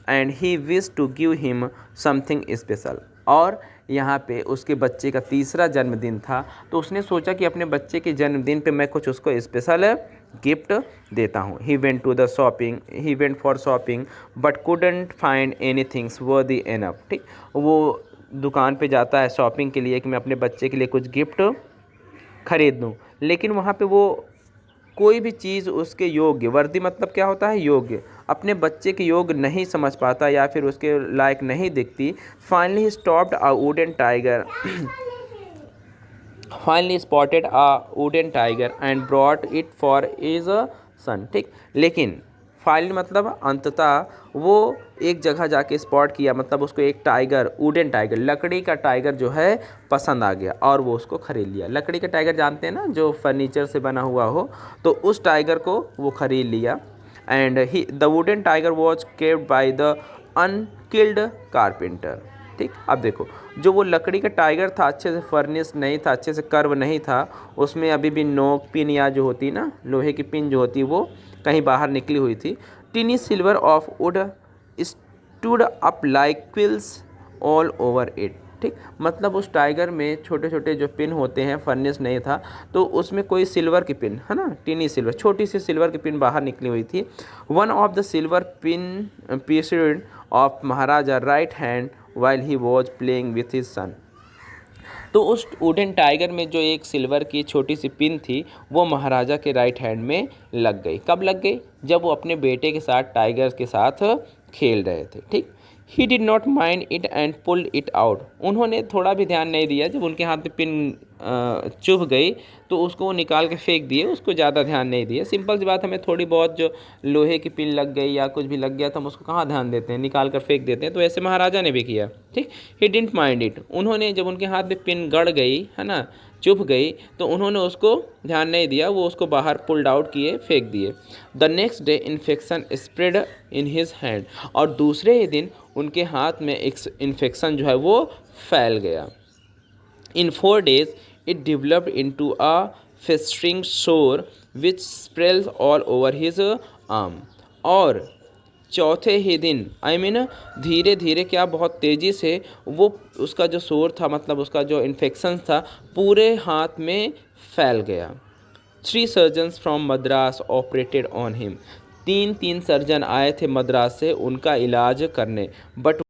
and he wish to give him something special. और यहाँ पे उसके बच्चे का तीसरा जन्मदिन था, तो उसने सोचा कि अपने बच्चे के जन्मदिन पे मैं कुछ उसको स्पेशल गिफ्ट देता हूँ। He went for shopping but couldn't find any things वर्दी एनफ। ठीक, वो दुकान पे जाता है शॉपिंग के लिए कि मैं अपने बच्चे के लिए कुछ गिफ्ट खरीद लूँ, लेकिन वहाँ पे वो कोई भी चीज़ उसके योग्य, वर्दी मतलब क्या होता है? योग्य, अपने बच्चे के योग्य नहीं समझ पाता या फिर उसके लायक नहीं दिखती। Finally stopped a wooden tiger finally spotted a wooden tiger and brought it for his son. ठीक, लेकिन फाइनली मतलब अंततः वो एक जगह जाके स्पॉट किया, मतलब उसको एक टाइगर, वुडन टाइगर, लकड़ी का टाइगर जो है पसंद आ गया और वो उसको खरीद लिया। लकड़ी का टाइगर जानते हैं ना, जो फर्नीचर से बना हुआ हो, तो उस टाइगर को वो खरीद लिया। And the wooden tiger was carved by the unskilled carpenter. ठीक, अब देखो, जो वो लकड़ी का टाइगर था अच्छे से फर्निश नहीं था, अच्छे से कर्व नहीं था, उसमें अभी भी नोक पिन या जो होती ना लोहे की पिन जो होती वो कहीं बाहर निकली हुई थी। टिनी silver of would stood up like quills all over it. ठीक, मतलब उस टाइगर में छोटे छोटे जो पिन होते हैं, फर्निश नहीं था, तो उसमें कोई सिल्वर की पिन है ना, टिनी सिल्वर, छोटी सी सिल्वर की पिन बाहर निकली हुई थी। One of the silver pin pieced of Maharaja right hand while he was playing with his son. तो उस वुडन टाइगर में जो एक सिल्वर की छोटी सी पिन थी, वो महाराजा के राइट हैंड में लग गई। कब लग गई? जब वो अपने बेटे के साथ, टाइगर के साथ खेल रहे थे। ठीक, he did not mind it and pulled it out. उन्होंने थोड़ा भी ध्यान नहीं दिया, जब उनके हाथ में पिन चुभ गई तो उसको वो निकाल के फेंक दिए, उसको ज़्यादा ध्यान नहीं दिया। सिंपल सी बात, हमें थोड़ी बहुत जो लोहे की पिन लग गई या कुछ भी लग गया तो हम उसको कहाँ ध्यान देते हैं, निकाल कर फेंक देते हैं। तो ऐसे महाराजा ने भी किया। ठीक, ही डिडंट माइंड इट। उन्होंने जब उनके हाथ में पिन गड़ गई है ना, चुभ गई, तो उन्होंने उसको ध्यान नहीं दिया, वो उसको बाहर पुल्ड आउट किए, फेंक दिए। The next day infection spread in his hand. और दूसरे ही दिन उनके हाथ में एक इन्फेक्शन जो है वो फैल गया। इन 4 days it developed into a festering sore which spreads all over his arm। और चौथे ही दिन धीरे धीरे क्या, बहुत तेज़ी से वो उसका जो सोर था, मतलब उसका जो इन्फेक्शन था, पूरे हाथ में फैल गया। 3 surgeons from Madras operated on him. तीन सर्जन आए थे मद्रास से उनका इलाज करने, बट